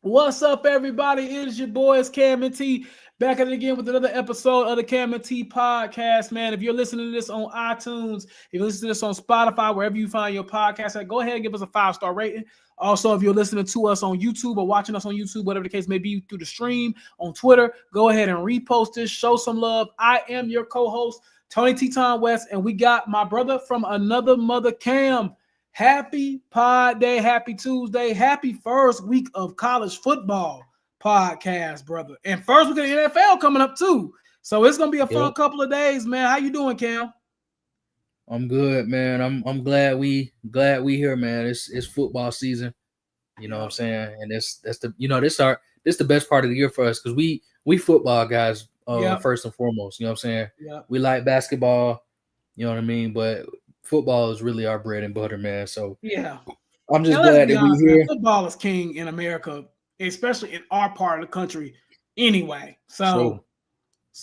What's up, everybody? It is your boys Cam and T back at it again with another episode of the Cam and T podcast. Man, if you're listening to this on iTunes, if you're listening to this on Spotify, wherever you find your podcast, go ahead and give us a 5-star rating. Also, if you're listening to us on YouTube or watching us on YouTube, whatever the case may be, through the stream on Twitter, go ahead and repost this. Show some love. I am your co-host, Tony T. Tom West, and we got my brother from another mother, Cam. Happy Pod Day, happy Tuesday, happy first week of college football podcast, brother. And first week of the NFL coming up too. So it's gonna be a fun couple of days, man. How you doing, Cam? I'm good, man. I'm glad we here, man. It's football season. You know what I'm saying? And that's the this the best part of the year for us because we football guys first and foremost. You know what I'm saying? Yeah. We like basketball, you know what I mean, but football is really our bread and butter, man. So yeah, I'm just glad that we're here. Man, football is king in America, especially in our part of the country. Anyway, so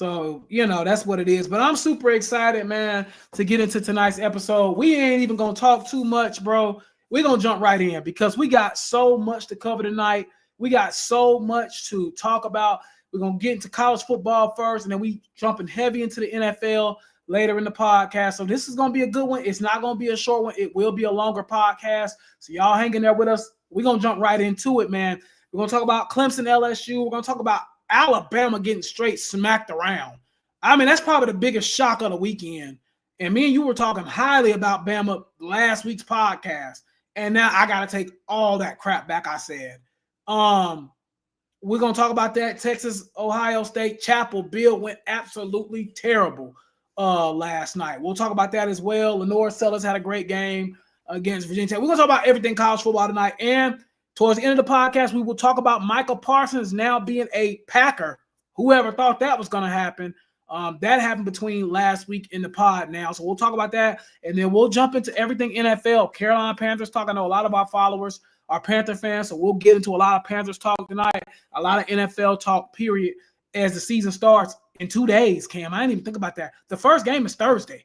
that's what it is. But I'm super excited, man, to get into tonight's episode. We ain't even gonna talk too much, bro. We're gonna jump right in because we got so much to cover tonight. We got so much to talk about. We're gonna get into college football first, and then we jumping heavy into the NFL later in the podcast. So this is going to be a good one. It's not going to be a short one. It will be a longer podcast. So y'all hang in there with us. We're going to jump right into it, man. We're going to talk about Clemson, LSU. We're going to talk about Alabama getting straight smacked around. I mean, that's probably the biggest shock of the weekend. And me and you were talking highly about Bama last week's podcast. And now I got to take all that crap back I said. We're going to talk about that. Texas, Ohio State, Chapel Bill went absolutely terrible last night. We'll talk about that as well. Lenore Sellers had a great game against Virginia Tech. We're going to talk about everything college football tonight. And towards the end of the podcast, we will talk about Micah Parsons now being a Packer. Whoever thought that was going to happen? That happened between last week in the pod now. So we'll talk about that. And then we'll jump into everything NFL. Carolina Panthers talk. I know a lot of our followers are Panther fans, so we'll get into a lot of Panthers talk tonight, a lot of NFL talk, period, as the season starts in 2 days, Cam. I didn't even think about that. The first game is Thursday.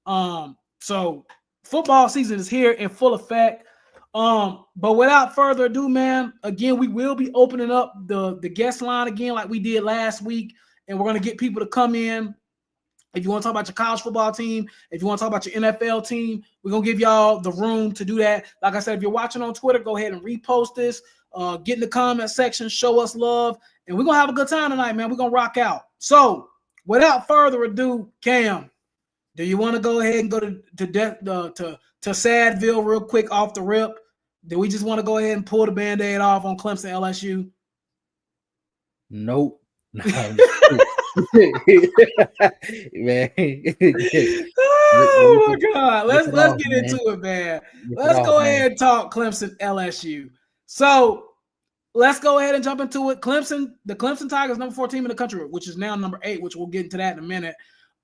So football season is here in full effect. But without further ado, man, again, we will be opening up the guest line again like we did last week, and we're going to get people to come in. If you want to talk about your college football team, if you want to talk about your NFL team, we're going to give y'all the room to do that. Like I said, if you're watching on Twitter, go ahead and repost this. Get in the comment section, show us love, and we're going to have a good time tonight, man. We're going to rock out. So, without further ado, Cam, do you want to go ahead and go to Sadville real quick off the rip? Do we just want to go ahead and pull the Band-Aid off on Clemson LSU? Nope. Man. Oh my God. Let's get into it, man. Let's go ahead and talk Clemson LSU. So let's go ahead and jump into it. The Clemson Tigers, number 4 team in the country, which is now number 8, which we'll get into that in a minute.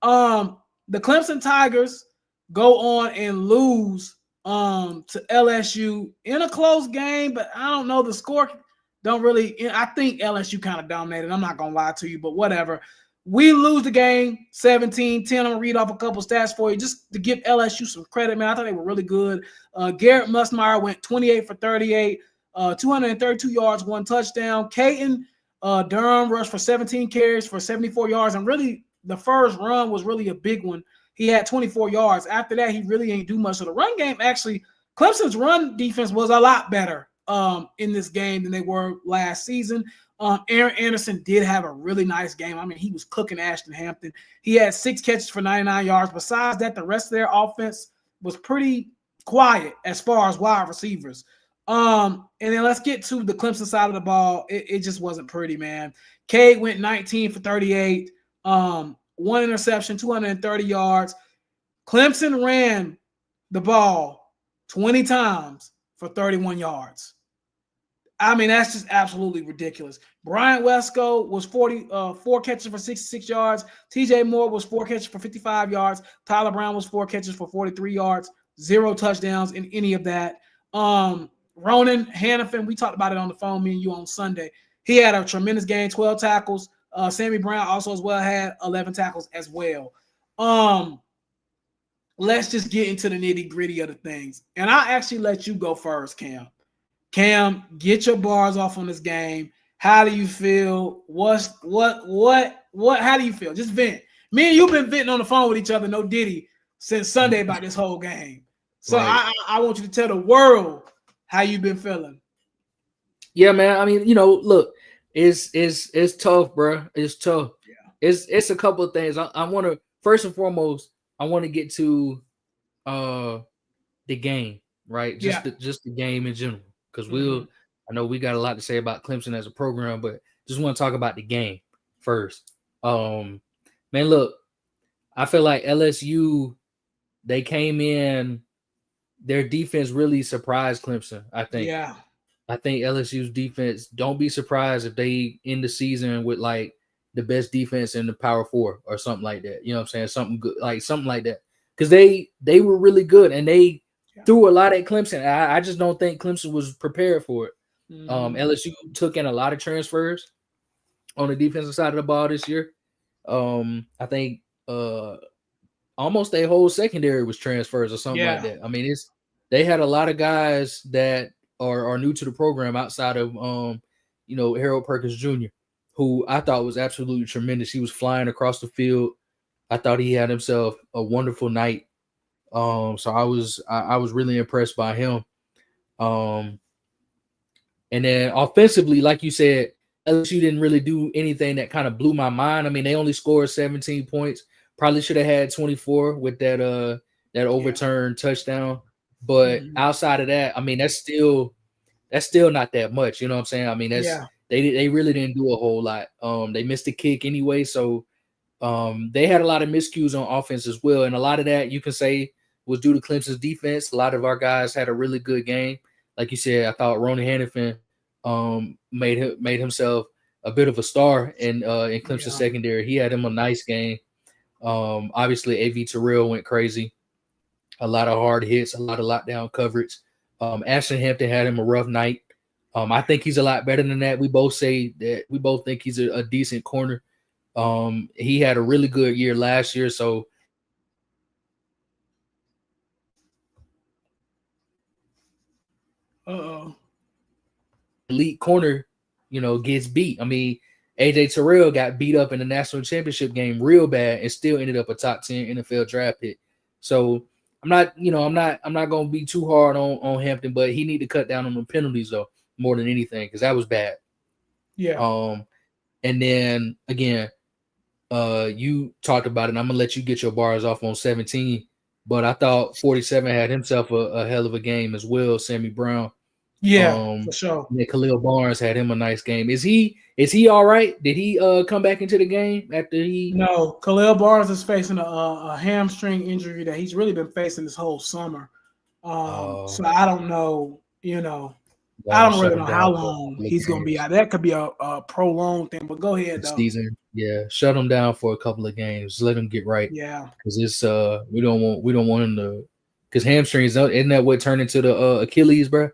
The Clemson Tigers go on and lose to LSU in a close game, but I don't know the score. I think LSU kind of dominated. I'm not going to lie to you, but whatever. We lose the game 17-10. I'm going to read off a couple stats for you just to give LSU some credit, man. I thought they were really good. Garrett Musmeyer went 28 for 38, 232 yards, 1 touchdown. Caden Durham rushed for 17 carries for 74 yards, and really the first run was really a big one. He had 24 yards. After that, he really ain't do much. So the run game, actually, Clemson's run defense was a lot better in this game than they were last season. Aaron Anderson did have a really nice game. I mean, he was cooking Ashton Hampton. He had 6 catches for 99 yards. Besides that, the rest of their offense was pretty quiet as far as wide receivers. And then let's get to the Clemson side of the ball. It just wasn't pretty, man. Cade went 19 for 38, 1 interception, 230 yards. Clemson ran the ball 20 times for 31 yards. I mean, that's just absolutely ridiculous. Brian Wesco was 4 catches for 66 yards. TJ Moore was 4 catches for 55 yards. Tyler Brown was 4 catches for 43 yards. 0 touchdowns in any of that. Ronan Hannafin, we talked about it on the phone, me and you on Sunday. He had a tremendous game, 12 tackles. Sammy Brown also as well had 11 tackles as well. Let's just get into the nitty-gritty of the things. And I'll actually let you go first, Cam. Cam, get your bars off on this game. How do you feel? How do you feel? Just vent. Me and you've been venting on the phone with each other, no Diddy, since Sunday about this whole game. So right. I want you to tell the world how you've been feeling. Yeah, man. I mean, look, it's tough, bro. It's tough. Yeah. It's a couple of things. I want to first and foremost, I want to get to the game, right? Just the game in general, because I know we got a lot to say about Clemson as a program, but just want to talk about the game first. Man, look, I feel like LSU, they came in, their defense really surprised Clemson, I think. Yeah. I think LSU's defense, don't be surprised if they end the season with like the best defense in the Power 4 or something like that. You know what I'm saying? Something good, like something like that. Because they were really good and they threw a lot at Clemson. I just don't think Clemson was prepared for it. LSU took in a lot of transfers on the defensive side of the ball this year. I think almost their whole secondary was transfers or something like that. I mean, they had a lot of guys that are new to the program outside of Harold Perkins Jr., who I thought was absolutely tremendous. He was flying across the field. I thought he had himself a wonderful night. So I was really impressed by him. And then offensively, like you said, LSU didn't really do anything that kind of blew my mind. I mean, they only scored 17 points. Probably should have had 24 with that overturned touchdown. But outside of that, I mean, that's still not that much. You know what I'm saying? I mean, they really didn't do a whole lot. They missed a kick anyway, so they had a lot of miscues on offense as well, and a lot of that you can say was due to Clemson's defense. A lot of our guys had a really good game. Like you said, I thought Ronan Hannafin made himself a bit of a star in Clemson secondary. He had him a nice game. Obviously, A.V. Terrell went crazy. A lot of hard hits, a lot of lockdown coverage. Ashton Hampton had him a rough night. I think he's a lot better than that. We both say that we both think he's a decent corner. He had a really good year last year, so elite corner, gets beat. I mean, AJ Terrell got beat up in the national championship game real bad and still ended up a top 10 NFL draft pick. So I'm not gonna be too hard on Hampton, but he need to cut down on the penalties though, more than anything, because that was bad. Yeah. And then again, you talked about it, and I'm gonna let you get your bars off on 17. But I thought 47 had himself a hell of a game as well. Sammy Brown. Yeah, for sure. Yeah, Khalil Barnes had him a nice game. Is he all right? Did he come back into the game after he? No, Khalil Barnes is facing a hamstring injury that he's really been facing this whole summer. So I don't know, I don't really know how long he's going to be out. That could be a prolonged thing, but go ahead though. Season, yeah, shut him down for a couple of games. Let him get right. Yeah, because it's we don't want him to, because hamstrings, isn't that what turned into the Achilles, bro?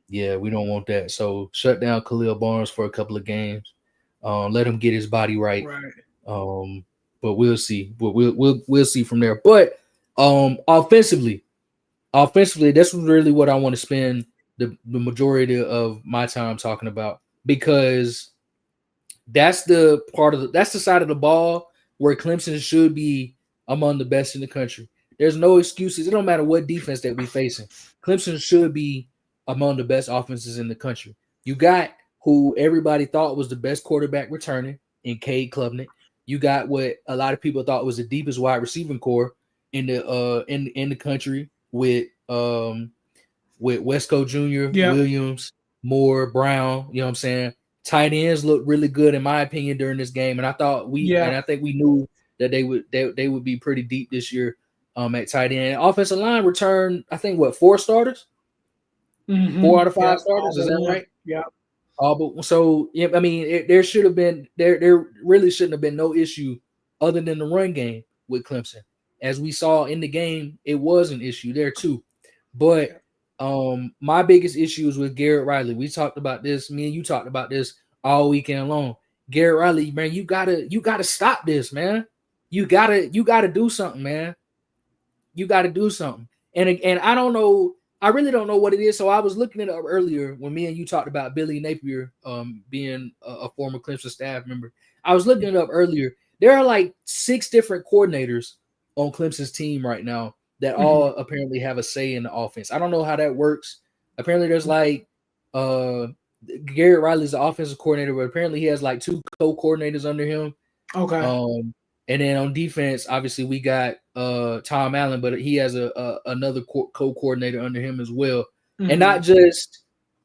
Yeah, we don't want that. So shut down Khalil Barnes for a couple of games. Let him get his body right. But we'll see. But we'll see from there. But offensively, that's really what I want to spend the majority of my time talking about, because that's the side of the ball where Clemson should be among the best in the country. There's no excuses. It don't matter what defense that we're facing. Clemson should be among the best offenses in the country. You got who everybody thought was the best quarterback returning in Cade Klubnik. You got what a lot of people thought was the deepest wide receiving core in the country with Wesco Jr., Williams, Moore, Brown. You know what I'm saying? Tight ends looked really good in my opinion during this game, and I thought I think we knew that they would be pretty deep this year at tight end. Offensive line returned, I think 4 starters. 4 out of 5 starters, is that right? Yeah. So yeah, I mean, there should have been there really shouldn't have been no issue other than the run game with Clemson. As we saw in the game, it was an issue there too. But my biggest issue is with Garrett Riley. We talked about this. Me and you talked about this all weekend long. Garrett Riley, man, you gotta stop this, man. You gotta do something, man. You gotta do something. And I don't know I really don't know what it is. So I was looking it up earlier when me and you talked about Billy Napier being a former Clemson staff member. I was looking it up earlier. There are like 6 different coordinators on Clemson's team right now that all apparently have a say in the offense. I don't know how that works. Apparently there's like Garrett Riley's the offensive coordinator, but apparently he has like 2 co-coordinators under him. Okay. And then on defense, obviously we got Tom Allen, but he has another co-coordinator under him as well. And not just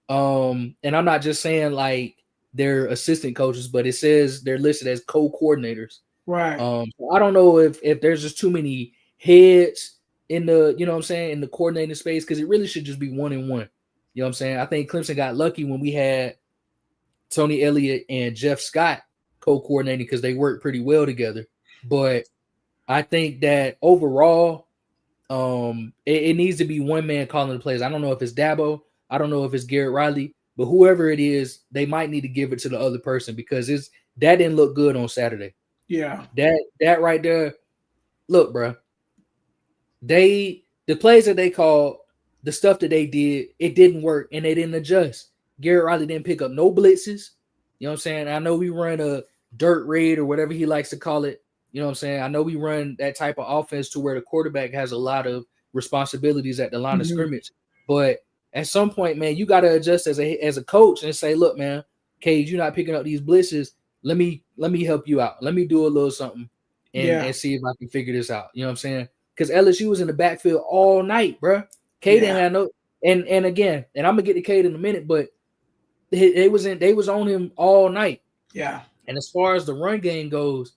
and I'm not just saying like they're assistant coaches, but it says they're listed as co-coordinators. Right. So I don't know if there's just too many heads in the, you know what I'm saying, in the coordinating space, because it really should just be 1 and 1. You know what I'm saying? I think Clemson got lucky when we had Tony Elliott and Jeff Scott co-coordinating because they worked pretty well together. But I think that overall, it needs to be one man calling the plays. I don't know if it's Dabo. I don't know if it's Garrett Riley. But whoever it is, they might need to give it to the other person because that didn't look good on Saturday. Yeah. That right there. Look, bro. The plays that they called, the stuff that they did, it didn't work and they didn't adjust. Garrett Riley didn't pick up no blitzes. You know what I'm saying? I know we run a dirt raid or whatever he likes to call it. You know what I'm saying? I know we run that type of offense to where the quarterback has a lot of responsibilities at the line of scrimmage. But at some point, man, you got to adjust as a coach and say, look, man, Cage, you're not picking up these blitzes. Let me help you out. Let me do a little something and see if I can figure this out. You know what I'm saying? Because LSU was in the backfield all night, bro. Cade didn't have no and again, and I'm gonna get to Cade in a minute, but they was on him all night. Yeah. And as far as the run game goes,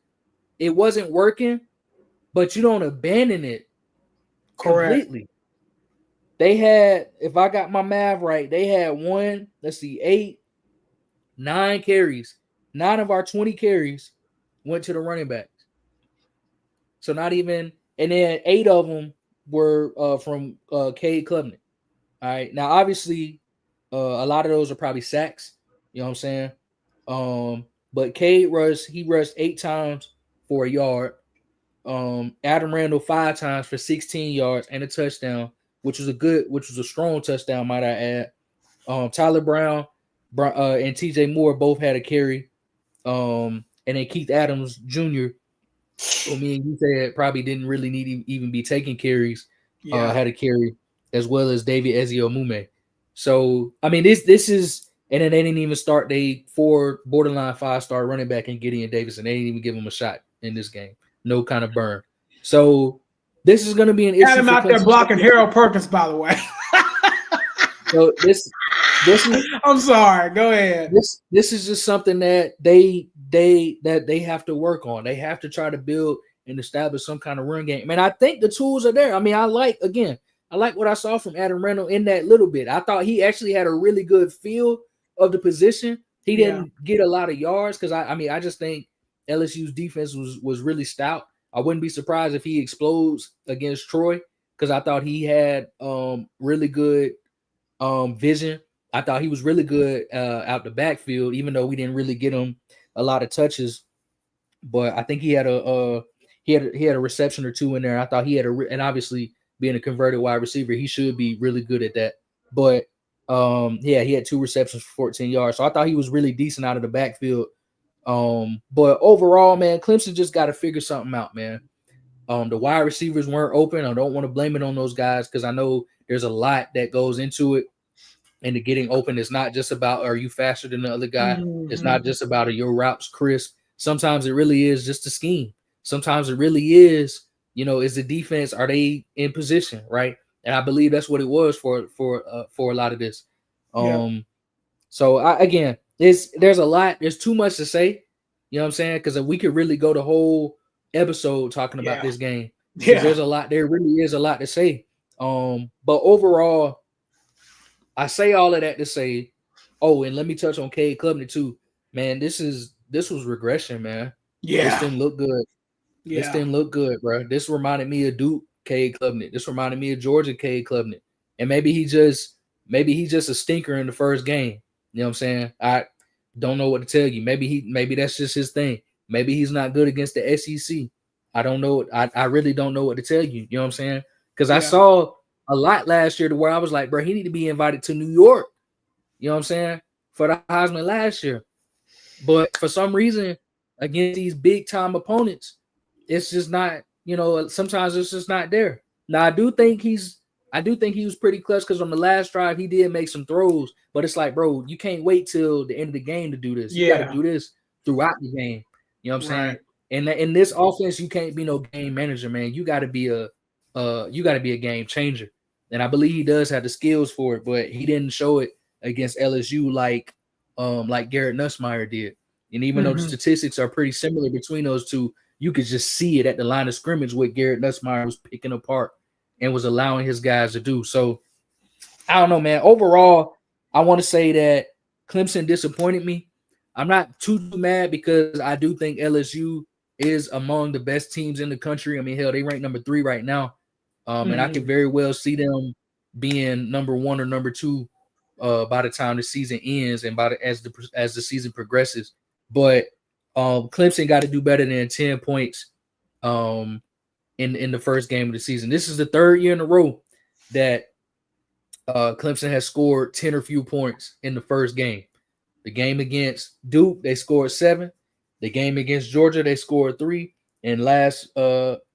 it wasn't working, but you don't abandon it completely. They had, if I got my math right, they had 9 carries. 9 of our 20 carries went to the running backs. So not even, and then 8 of them were from Cade Klubnik. All right. Now, obviously, a lot of those are probably sacks. You know what I'm saying? But Cade rushed 8 times for a yard. Adam Randall 5 times for 16 yards and a touchdown, which was a strong touchdown, might I add. Tyler Brown and TJ Moore both had a carry. And then Keith Adams Jr., who me and you said probably didn't really need to even be taking carries, had a carry, as well as David Ezio-Mume. So, I mean, this is, and then they didn't even start they 4 borderline 5-star running back in Gideon Davis, and they didn't even give him a shot in this game. No kind of burn. So this is going to be an issue. Had him out there blocking Harold Perkins, by the way. So this is, I'm sorry. Go ahead. This is just something that they have to work on. They have to try to build and establish some kind of run game. And I think the tools are there. I mean, I like what I saw from Adam Randall in that little bit. I thought he actually had a really good feel of the position. He didn't get a lot of yards because I just think LSU's defense was really stout. I wouldn't be surprised if he explodes against Troy because I thought he had really good vision. I thought he was really good out the backfield, even though we didn't really get him a lot of touches. But I think he had a reception or 2 in there. I thought he had and obviously being a converted wide receiver, he should be really good at that. But he had 2 receptions for 14 yards. So I thought he was really decent out of the backfield. But overall, man, Clemson just got to figure something out, man. The wide receivers weren't open. I don't want to blame it on those guys because I know there's a lot that goes into it. And the getting open is not just about are you faster than the other guy. It's not just about are your routes crisp. Sometimes it really is just a scheme. Sometimes it really is, is the defense, are they in position, right? And I believe that's what it was for a lot of this. So there's a lot. There's too much to say. You know what I'm saying? Because we could really go the whole episode talking about this game. Yeah. There's a lot. There really is a lot to say. But overall, I say all of that to say, and let me touch on Cade Klubnik too. Man, this was regression, man. Yeah. This didn't look good. Yeah. This didn't look good, bro. This reminded me of Duke Cade Klubnik. This reminded me of Georgia Cade Klubnik. And maybe he's just a stinker in the first game. You know what I'm saying? I don't know what to tell you. Maybe that's just his thing. Maybe he's not good against the SEC. I don't know. I really don't know what to tell you. You know what I'm saying? Because I saw a lot last year to where I was like, bro, he need to be invited to New York. You know what I'm saying? For the Heisman last year. But for some reason, against these big time opponents, it's just not, sometimes it's just not there. Now I do think he was pretty clutch because on the last drive he did make some throws, but it's like, bro, you can't wait till the end of the game to do this. You got to do this throughout the game. You know what I'm saying? And in this offense, you can't be no game manager, man. You got to be a game changer. And I believe he does have the skills for it, but he didn't show it against LSU like Garrett Nussmeier did. And even though the statistics are pretty similar between those two, you could just see it at the line of scrimmage what Garrett Nussmeier was picking apart and was allowing his guys to do. So I don't know, man. Overall, I want to say that Clemson disappointed me. I'm not too mad because I do think LSU is among the best teams in the country. I mean, hell, they rank number 3 right now. And I could very well see them being number 1 or number 2 by the time the season ends and as the season progresses. But Clemson got to do better than 10 points in the first game of the season. This is the 3rd year in a row that Clemson has scored 10 or few points in the first game. The game against Duke, they scored 7. The game against Georgia, they scored 3. And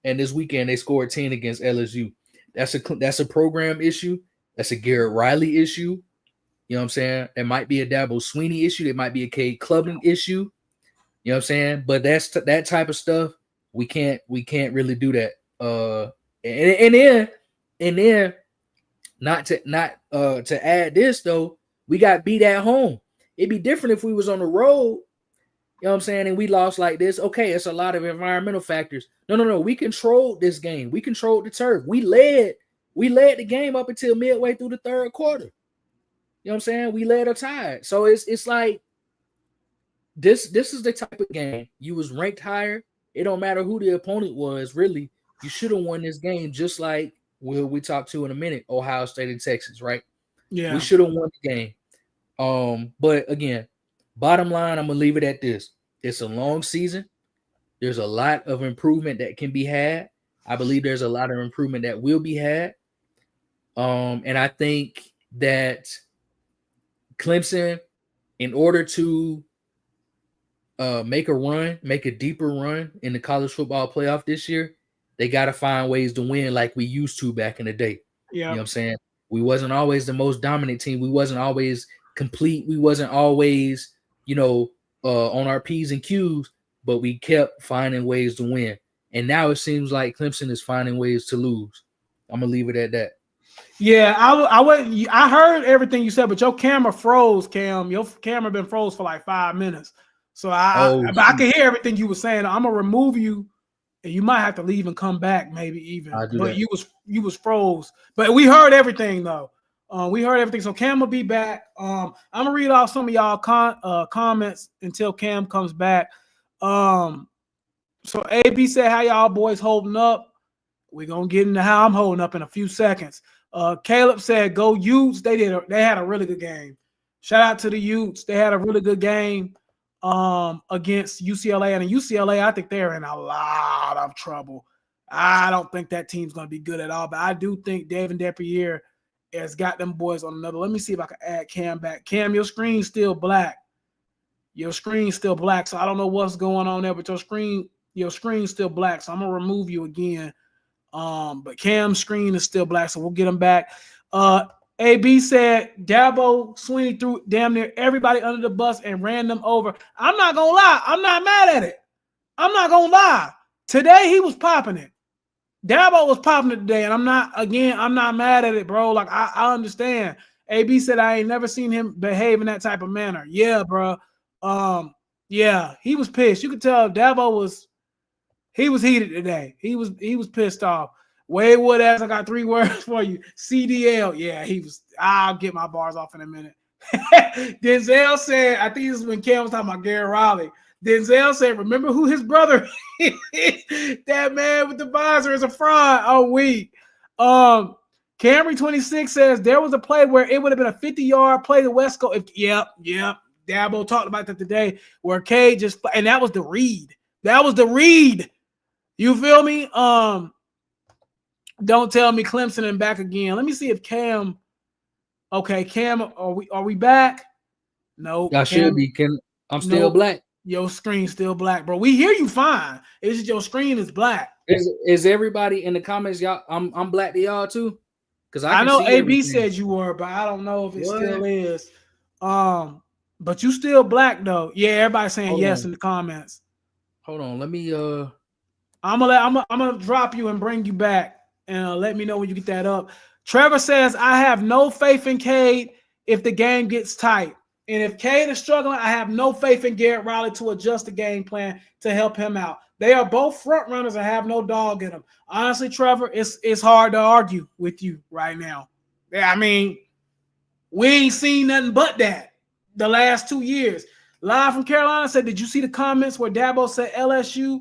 this weekend, they scored 10 against LSU. That's a program issue. That's a Garrett Riley issue. You know what I'm saying? It might be a Dabo Sweeney issue. It might be a Cade Klubnik issue. You know what I'm saying? But that's that type of stuff. We can't really do that. And then not to add this though, we got beat at home. It'd be different if we was on the road. You know what I'm saying? And we lost like this. Okay, it's a lot of environmental factors. No. We controlled this game. We controlled the turf. We led the game up until midway through the 3rd quarter. You know what I'm saying? We led or tied. So it's like this is the type of game. You was ranked higher. It don't matter who the opponent was, really. You should have won this game just like we talked to in a minute, Ohio State and Texas, right? Yeah. We should have won the game. But again, bottom line, I'm gonna leave it at this. It's a long season. There's a lot of improvement that can be had. I believe there's a lot of improvement that will be had. And I think that Clemson, in order to make a deeper run in the college football playoff this year, they got to find ways to win like we used to back in the day. Yeah. You know what I'm saying? We wasn't always the most dominant team. We wasn't always complete. We wasn't always, on our P's and Q's, but we kept finding ways to win. And now it seems like Clemson is finding ways to lose. I'm going to leave it at that. Yeah, I heard everything you said, but your camera froze, Cam. Your camera been froze for like 5 minutes. So I can hear everything you were saying. I'm gonna remove you, and you might have to leave and come back, maybe even. But you was froze. But we heard everything though. We heard everything. So Cam will be back. I'm gonna read off some of y'all comments until Cam comes back. So AB said, "How y'all boys holding up?" We're gonna get into how I'm holding up in a few seconds. Caleb said, "Go Utes." They had a really good game. Shout out to the Utes. They had a really good game against UCLA. And in UCLA, I think they're in a lot of trouble. I don't think that team's going to be good at all. But I do think David Depierre has got them boys on another. Let me see if I can add Cam back. Cam, your screen's still black. Your screen's still black. So I don't know what's going on there, but your screen's still black. So I'm going to remove you again. But Cam's screen is still black, so we'll get him back. AB said Dabo Sweeney threw damn near everybody under the bus and ran them over. I'm not gonna lie, I'm not mad at it. I'm not gonna lie. Today he was popping it. Dabo was popping it today, and I'm not mad at it, bro. Like I understand. AB said I ain't never seen him behave in that type of manner. Yeah, bro. Yeah, he was pissed. You could tell Dabo was heated today. He was pissed off. Wade Wood-ass, I got 3 words for you. CDL. Yeah, I'll get my bars off in a minute. Denzel said, I think this is when Cam was talking about Garrett Riley. Denzel said, remember who his brother is? That man with the visor is a fraud. Oh, weak. Camry 26 says there was a play where it would have been a 50-yard play to West Coast. Yep. Dabo talked about that today, where K and that was the read. You feel me? Don't tell me Clemson and back again. Let me see if Cam. Okay, Cam, are we back? No, Y'all should be. I'm still black. Your screen's still black, bro. We hear you fine. It's just your screen is black. Is everybody in the comments? Y'all, I'm black to y'all too. Because I know see AB everything. said you were, but I don't know if it still is. But you still black though. Yeah, everybody's saying yes in the comments. Hold on, let me. I'm gonna drop you and bring you back, and let me know when you get that up. Trevor says I have no faith in Cade if the game gets tight, and if Cade is struggling, I have no faith in Garrett Riley to adjust the game plan to help him out. They are both front runners and have no dog in them. Honestly, Trevor, it's hard to argue with you right now. I mean, we ain't seen nothing but that the last 2 years. Live from Carolina said, did you see the comments where Dabo said LSU?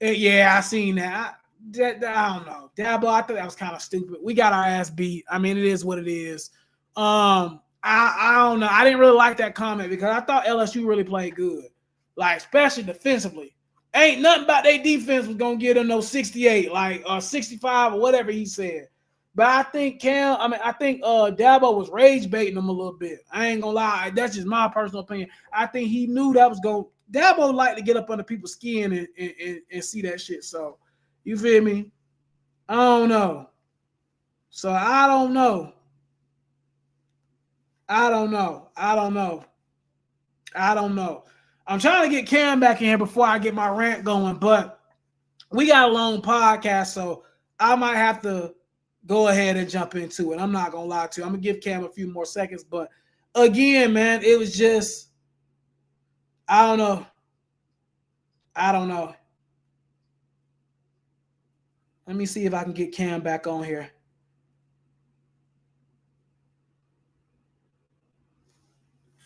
Yeah, I seen that. I don't know. Dabo, I thought that was kind of stupid. We got our ass beat. I mean, it is what it is. I don't know. I didn't really like that comment because I thought LSU really played good, like especially defensively. Ain't nothing about their defense was gonna get them no 68, or 65 or whatever he said. But I think Dabo was rage baiting them a little bit. I ain't gonna lie. That's just my personal opinion. I think he knew that was going. Dabo like to get up under people's skin and see that shit. So you feel me? I don't know. So I don't know. I'm trying to get Cam back in here before I get my rant going, but we got a long podcast, so I might have to go ahead and jump into it. I'm not going to lie to you. I'm going to give Cam a few more seconds, but again, man, it was just, I don't know. Let me see if I can get Cam back on here.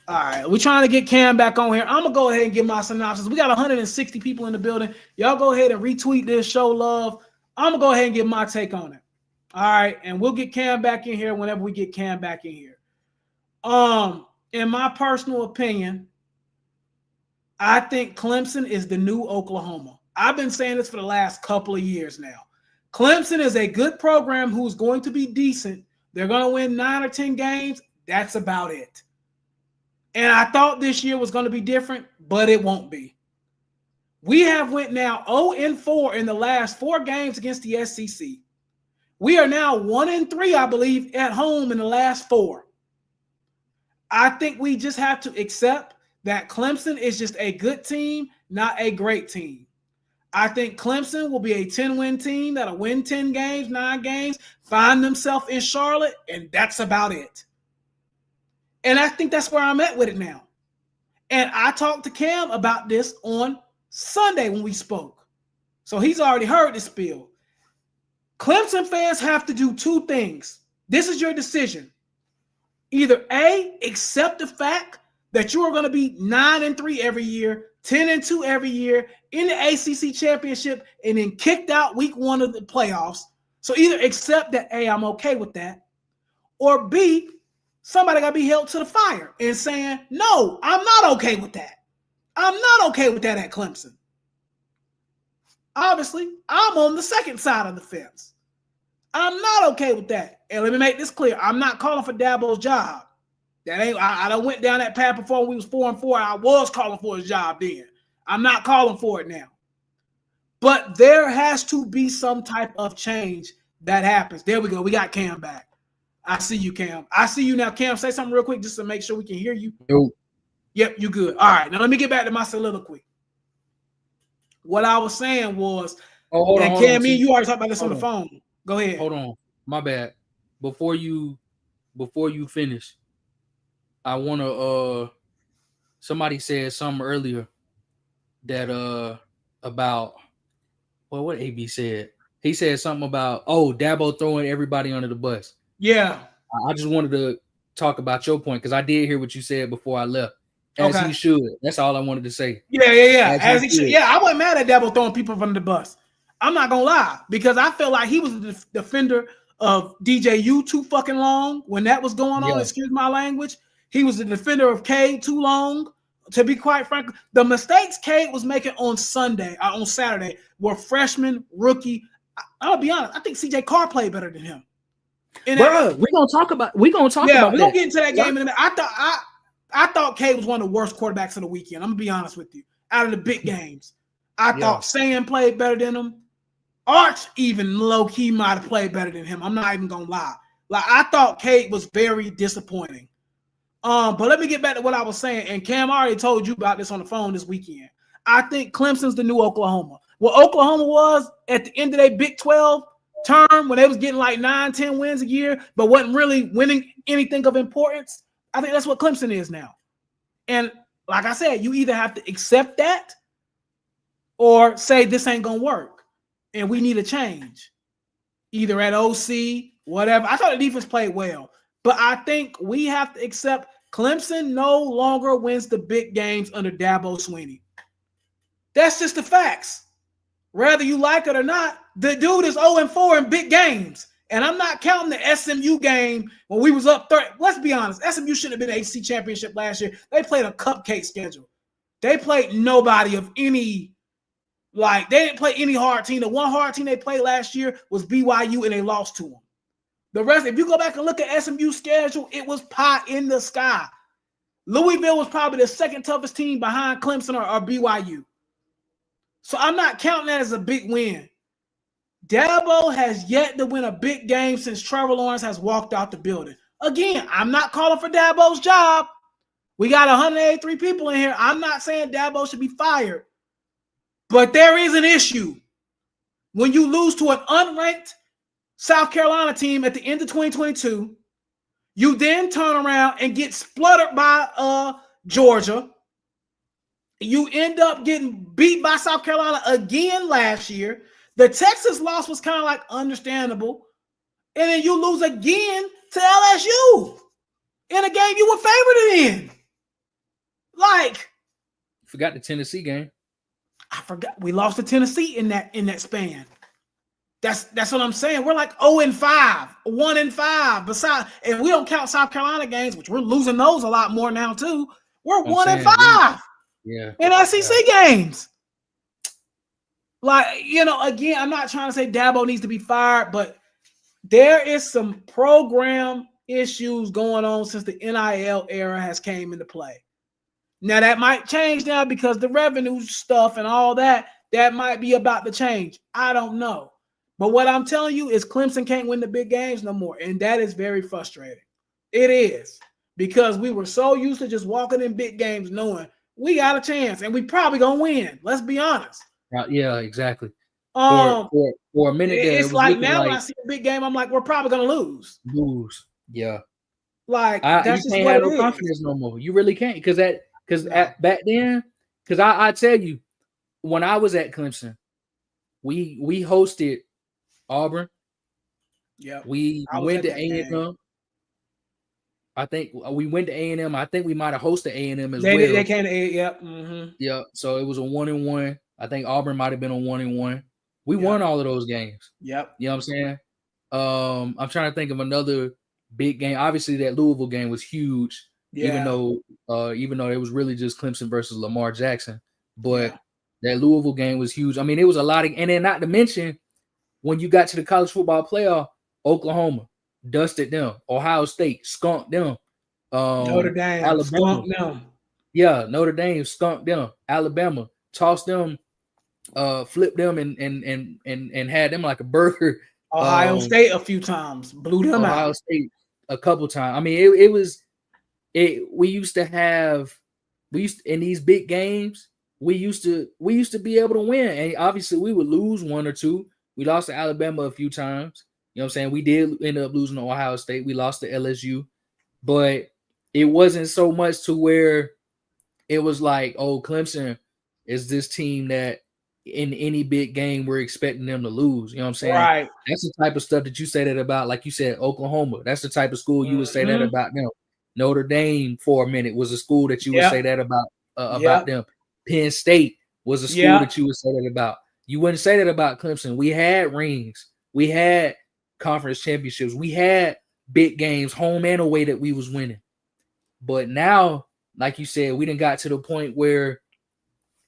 All right, we're trying to get Cam back on here. I'm going to go ahead and give my synopsis. We got 160 people in the building. Y'all go ahead and retweet this, show love. I'm going to go ahead and give my take on it. All right, and we'll get Cam back in here whenever we get Cam back in here. In my personal opinion, I think Clemson is the new Oklahoma. I've been saying this for the last couple of years now. Clemson is a good program who's going to be decent. They're going to win 9 or 10 games. That's about it. And I thought this year was going to be different, but it won't be. We have went now 0-4 in the last 4 games against the SEC. We are now 1-3, I believe, at home in the last 4. I think we just have to accept that Clemson is just a good team, not a great team. I think Clemson will be a 10-win team that'll win 10 games, 9 games, find themselves in Charlotte, and that's about it. And I think that's where I'm at with it now. And I talked to Cam about this on Sunday when we spoke. So he's already heard the spiel. Clemson fans have to do 2 things. This is your decision. Either A, accept the fact that you are going to be 9-3 every year, 10-2 every year in the ACC championship, and then kicked out week 1 of the playoffs. So either accept that, A, I'm okay with that, or B, somebody got to be held to the fire and saying, no, I'm not okay with that. I'm not okay with that at Clemson. Obviously, I'm on the second side of the fence. I'm not okay with that. And let me make this clear. I'm not calling for Dabo's job. I done went down that path before. We was 4-4. I was calling for his job then. I'm not calling for it now. But there has to be some type of change that happens. There we go. We got Cam back. I see you, Cam. I see you now. Cam, say something real quick just to make sure we can hear you. Yep, you good. All right. Now let me get back to my soliloquy. What I was saying was, Cam, me and you already talked about this on the phone. Go ahead. Hold on. My bad. Before you finish, I want to somebody said something earlier that about what AB said. He said something about Dabo throwing everybody under the bus. Yeah. I just wanted to talk about your point because I did hear what you said before I left. As he should. That's all I wanted to say. Yeah. As he should. Yeah, I wasn't mad at Dabo throwing people under the bus. I'm not gonna lie, because I felt like he was the defender of DJU too fucking long when that was going on. Excuse my language. He was the defender of Cade too long. To be quite frank, the mistakes Cade was making on Saturday were freshman, rookie, I'll be honest. I think CJ Carr played better than him. Bro, we're gonna talk about. We're gonna get into that game in a minute. I thought K was one of the worst quarterbacks of the weekend. I'm gonna be honest with you. Out of the big games, I thought Sam played better than him. Arch even low key might have played better than him. I'm not even gonna lie. Like I thought Cade was very disappointing. But let me get back to what I was saying. And Cam already told you about this on the phone this weekend. I think Clemson's the new Oklahoma. What Oklahoma was at the end of their Big 12 term when they was getting like 9-10 wins a year, but wasn't really winning anything of importance. I think that's what Clemson is now. And like I said, you either have to accept that or say this ain't gonna work and we need a change. Either at OC, whatever. I thought the defense played well, but I think we have to accept Clemson no longer wins the big games under Dabo Swinney. That's just the facts. Whether you like it or not, the dude is 0-4 in big games. And I'm not counting the SMU game when we was up 30. Let's be honest. SMU shouldn't have been ACC championship last year. They played a cupcake schedule. They played nobody of any, like, they didn't play any hard team. The one hard team they played last year was BYU, and they lost to them. The rest, if you go back and look at SMU's schedule, it was pie in the sky. Louisville was probably the second toughest team behind Clemson or BYU. So I'm not counting that as a big win. Dabo has yet to win a big game since Trevor Lawrence has walked out the building. Again, I'm not calling for Dabo's job. We got 183 people in here. I'm not saying Dabo should be fired. But there is an issue. When you lose to an unranked South Carolina team at the end of 2022, you then turn around and get spluttered by Georgia. You end up getting beat by South Carolina again last year. The Texas loss was kind of like understandable. And then you lose again to LSU in a game you were favored in. Like, forgot the Tennessee game. I forgot we lost to Tennessee in that span. That's what I'm saying. We're like 0-5, 1-5. Besides, and we don't count South Carolina games, which we're losing those a lot more now too. We're 1-5. Yeah. In SEC games. Like, again, I'm not trying to say Dabo needs to be fired, but there is some program issues going on since the NIL era has came into play. Now, that might change now because the revenue stuff and all that might be about to change. I don't know. But what I'm telling you is Clemson can't win the big games no more, and that is very frustrating. It is, because we were so used to just walking in big games knowing we got a chance, and we probably going to win. Let's be honest. Yeah, exactly. For a minute there, it's like now when I see a big game, I'm like, we're probably going to lose. Yeah. Like, that's you just can't what have it no is. confidence no more. You really can't, because back then, because I tell you, when I was at Clemson, we hosted Auburn. Yeah, we went to A&M. I think we went to A&M. I think we might have hosted A&M as well. They came to A&M. Mm-hmm. Yeah, so it was a 1-1. I think Auburn might have been a 1-1. We won all of those games. Yep. You know what I'm saying? I'm trying to think of another big game. Obviously, that Louisville game was huge. Yeah. Even though it was really just Clemson versus Lamar Jackson, but that Louisville game was huge. I mean, it was a lot of, and then not to mention when you got to the college football playoff, Oklahoma dusted them. Ohio State skunked them. Notre Dame Alabama skunked them. Yeah, Notre Dame skunked them. Alabama tossed them, flipped them, and had them like a burger. Ohio State a few times blew them out. Ohio State a couple times. I mean, we used to in these big games, we used to be able to win, and obviously we would lose one or two. We lost to Alabama a few times. You know what I'm saying? We did end up losing to Ohio State. We lost to LSU, but it wasn't so much to where it was like, oh, Clemson is this team that in any big game we're expecting them to lose. You know what I'm saying? Right. That's the type of stuff that you say that about, like you said, Oklahoma. That's the type of school you would say that about them. Notre Dame for a minute was a school that you would say that about them. Penn State was a school that you would say that about. You wouldn't say that about Clemson. We had rings. We had conference championships. We had big games, home and away, that we was winning. But now, like you said, we done got to the point where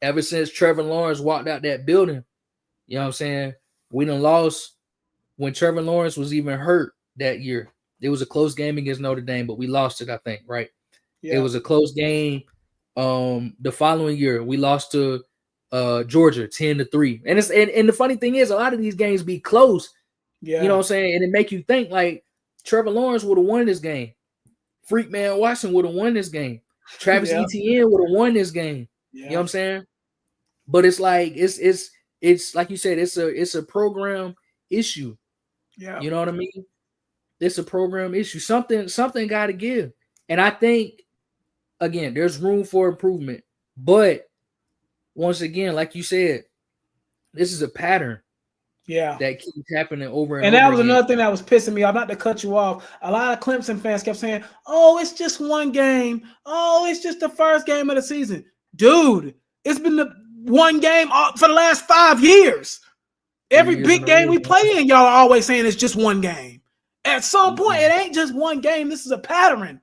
ever since Trevor Lawrence walked out that building, you know what I'm saying, We done lost when Trevor Lawrence was even hurt that year. It was a close game against Notre Dame, but we lost it, I think, right? Yeah. It was a close game. The following year, we lost to Georgia 10-3. And the funny thing is, a lot of these games be close. Yeah. You know what I'm saying? And it make you think like Trevor Lawrence would have won this game. Freakman Watson would have won this game. Travis Etienne would have won this game. Yeah. You know what I'm saying? But it's like it's like you said, it's a program issue. Yeah. You know what I mean? It's a program issue. Something got to give. And I think, again, there's room for improvement. But once again, like you said, this is a pattern. Yeah, that keeps happening over and over. And that was another thing that was pissing me off. Not to cut you off. A lot of Clemson fans kept saying, "Oh, it's just one game. Oh, it's just the first game of the season." Dude, it's been the one game for the last 5 years. Every big game we play in, y'all are always saying it's just one game. At some point, it ain't just one game. This is a pattern.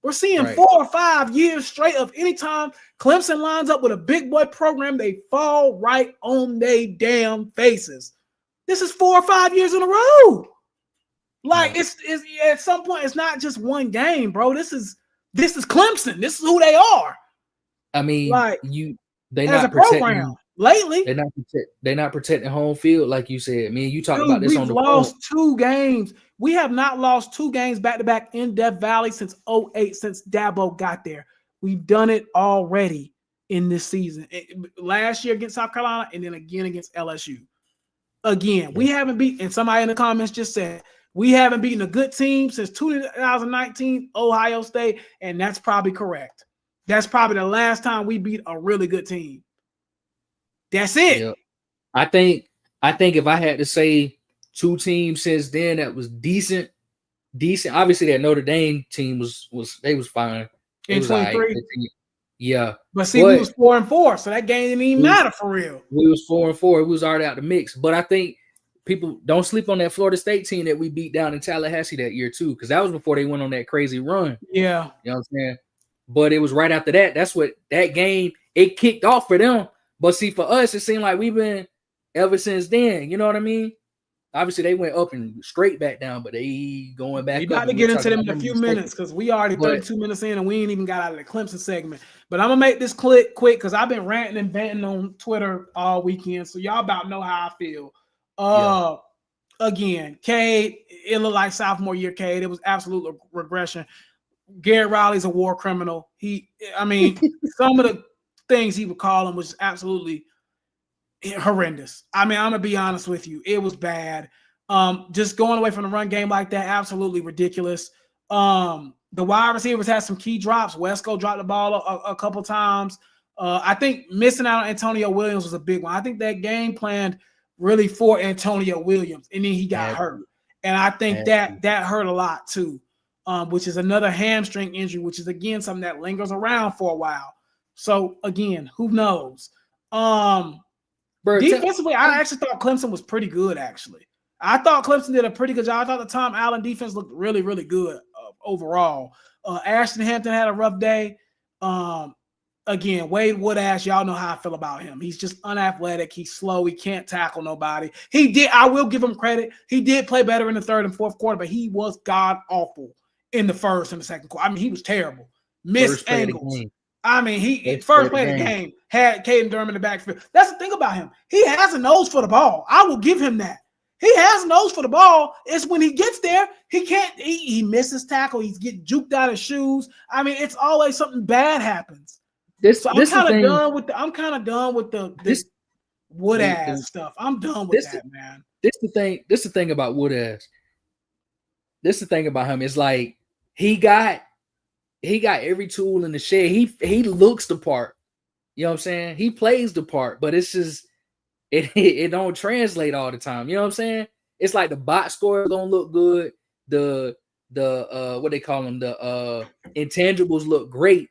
We're seeing 4 or 5 years straight of anytime Clemson lines up with a big boy program, they fall right on their damn faces. This is 4 or 5 years in a row. Like it's at some point, it's not just one game, bro. This is Clemson. This is who they are. I mean, like they as not a program lately. They're not protecting home field, like you said. I mean, you talk about this on the phone. We've lost 2 games. We have not lost 2 games back to back in Death Valley since 2008, since Dabo got there. We've done it already in this season. Last year against South Carolina, and then again against LSU. Again, we haven't beaten, and somebody in the comments just said, we haven't beaten a good team since 2019, Ohio State, and that's probably correct. That's probably the last time we beat a really good team. That's it. Yeah. I think if I had to say 2 teams since then that was decent. Obviously, that Notre Dame team was fine. In 23. Yeah. But see, we was 4-4, so that game didn't even matter for real. We was 4-4. It was already out the mix. But I think people don't sleep on that Florida State team that we beat down in Tallahassee that year too, because that was before they went on that crazy run. Yeah. You know what I'm saying? But it was right after that. That's what that game, it kicked off for them. But see, for us, it seemed like we've been ever since then. You know what I mean? Obviously, they went up and straight back down, but they going back. We got to get into them in a few minutes because we already 32 minutes in and we ain't even got out of the Clemson segment. But I'm going to make this quick because I've been ranting and venting on Twitter all weekend, so y'all about know how I feel. Again, Cade, it looked like sophomore year Cade. It was absolute regression. Garrett Riley's a war criminal. Some of the things he would call him was absolutely horrendous. I mean, I'm gonna be honest with you, it was bad. Just going away from the run game like that, absolutely ridiculous. The wide receivers had some key drops. Wesco dropped the ball a couple times. I think missing out on Antonio Williams was a big one. I think that game planned really for Antonio Williams, and then he got hurt, and I think that hurt a lot too. Which is another hamstring injury, which is again something that lingers around for a while. So again, who knows? Defensively, I actually thought Clemson was pretty good, actually. I thought Clemson did a pretty good job. I thought the Tom Allen defense looked really, really good overall. Ashton Hampton had a rough day. Again, Wade Woodash, y'all know how I feel about him. He's just unathletic. He's slow. He can't tackle nobody. I will give him credit. He did play better in the third and fourth quarter, but he was god-awful in the first and the second quarter. I mean, he was terrible. Missed angles. I mean, he first play of the game had Caden Durham in the backfield. That's the thing about him. He has a nose for the ball. I will give him that. He has a nose for the ball. It's when he gets there, he can't. He misses tackle. He's getting juked out of shoes. I mean, it's always something bad happens. I'm kind of done with the Wood ass stuff. I'm done with that, man. This the thing about Wood ass. This the thing about him. It's like he got every tool in the shed. He looks the part. You know what I'm saying? He plays the part, but it's just it don't translate all the time. You know what I'm saying? It's like the box score don't look good. The what they call them, the intangibles look great,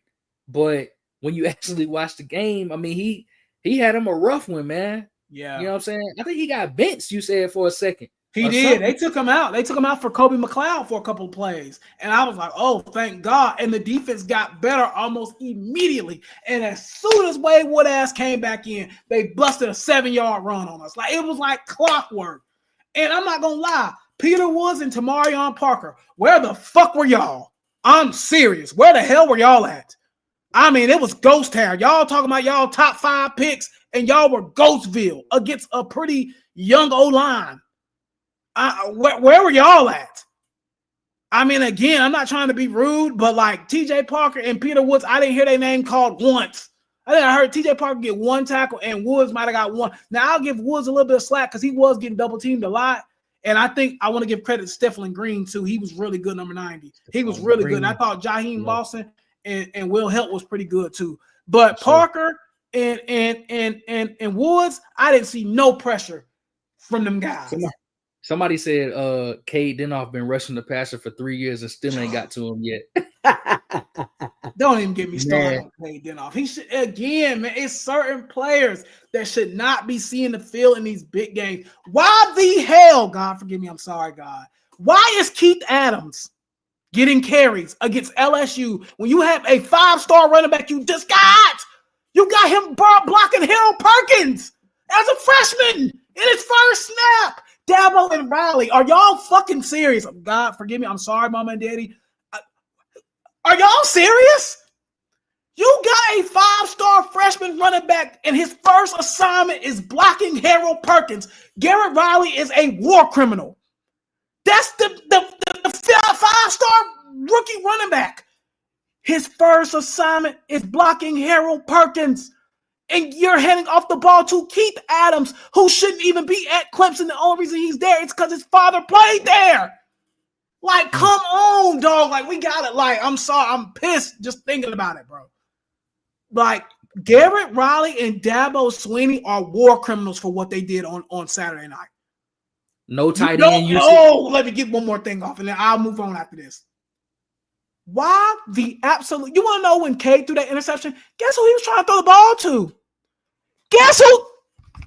but when you actually watch the game, I mean, he had him a rough one, man. Yeah. You know what I'm saying? I think he got benched, you said, for a second. He did. They took him out. They took him out for Kobe McLeod for a couple of plays. And I was like, oh, thank God. And the defense got better almost immediately. And as soon as Wade Woodass came back in, they busted a 7-yard run on us. Like, it was like clockwork. And I'm not going to lie. Peter Woods and Tamarion Parker, where the fuck were y'all? I'm serious. Where the hell were y'all at? I mean, it was ghost town. Y'all talking about y'all top 5 picks, and y'all were Ghostville against a pretty young O-line. Where were y'all at? I mean, again, I'm not trying to be rude, but like TJ Parker and Peter Woods, I didn't hear their name called once. I think I heard TJ Parker get 1 tackle and Woods might have got 1. Now, I'll give Woods a little bit of slack because he was getting double teamed a lot. And I think I want to give credit to Stephen Green, too. He was really good, number 90. He was really good. And I thought Jaheim Lawson and Will Helt was pretty good, too. But Parker and Woods, I didn't see no pressure from them guys. Somebody said Cade Denoff been rushing the passer for 3 years and still ain't got to him yet. Don't even get me started on Cade Denoff. He should, again, man, it's certain players that should not be seeing the field in these big games. Why the hell, God, forgive me, I'm sorry, God. Why is Keith Adams getting carries against LSU when you have a 5-star running back you just got? You got him blocking Harold Perkins as a freshman in his first snap. Dabo and Riley, are y'all fucking serious? God, forgive me. I'm sorry, Mama and Daddy. Are y'all serious? You got a 5-star freshman running back, and his first assignment is blocking Harold Perkins. Garrett Riley is a war criminal. That's the 5-star rookie running back. His first assignment is blocking Harold Perkins. And you're handing off the ball to Keith Adams, who shouldn't even be at Clemson. The only reason he's there is because his father played there. Like, come on, dog. Like, we got it. Like, I'm sorry. I'm pissed just thinking about it, bro. Like, Garrett Riley and Dabo Swinney are war criminals for what they did on Saturday night. No tight end. Let me get one more thing off, and then I'll move on after this. Why the absolute? You want to know when Cade threw that interception? Guess who he was trying to throw the ball to? Guess who?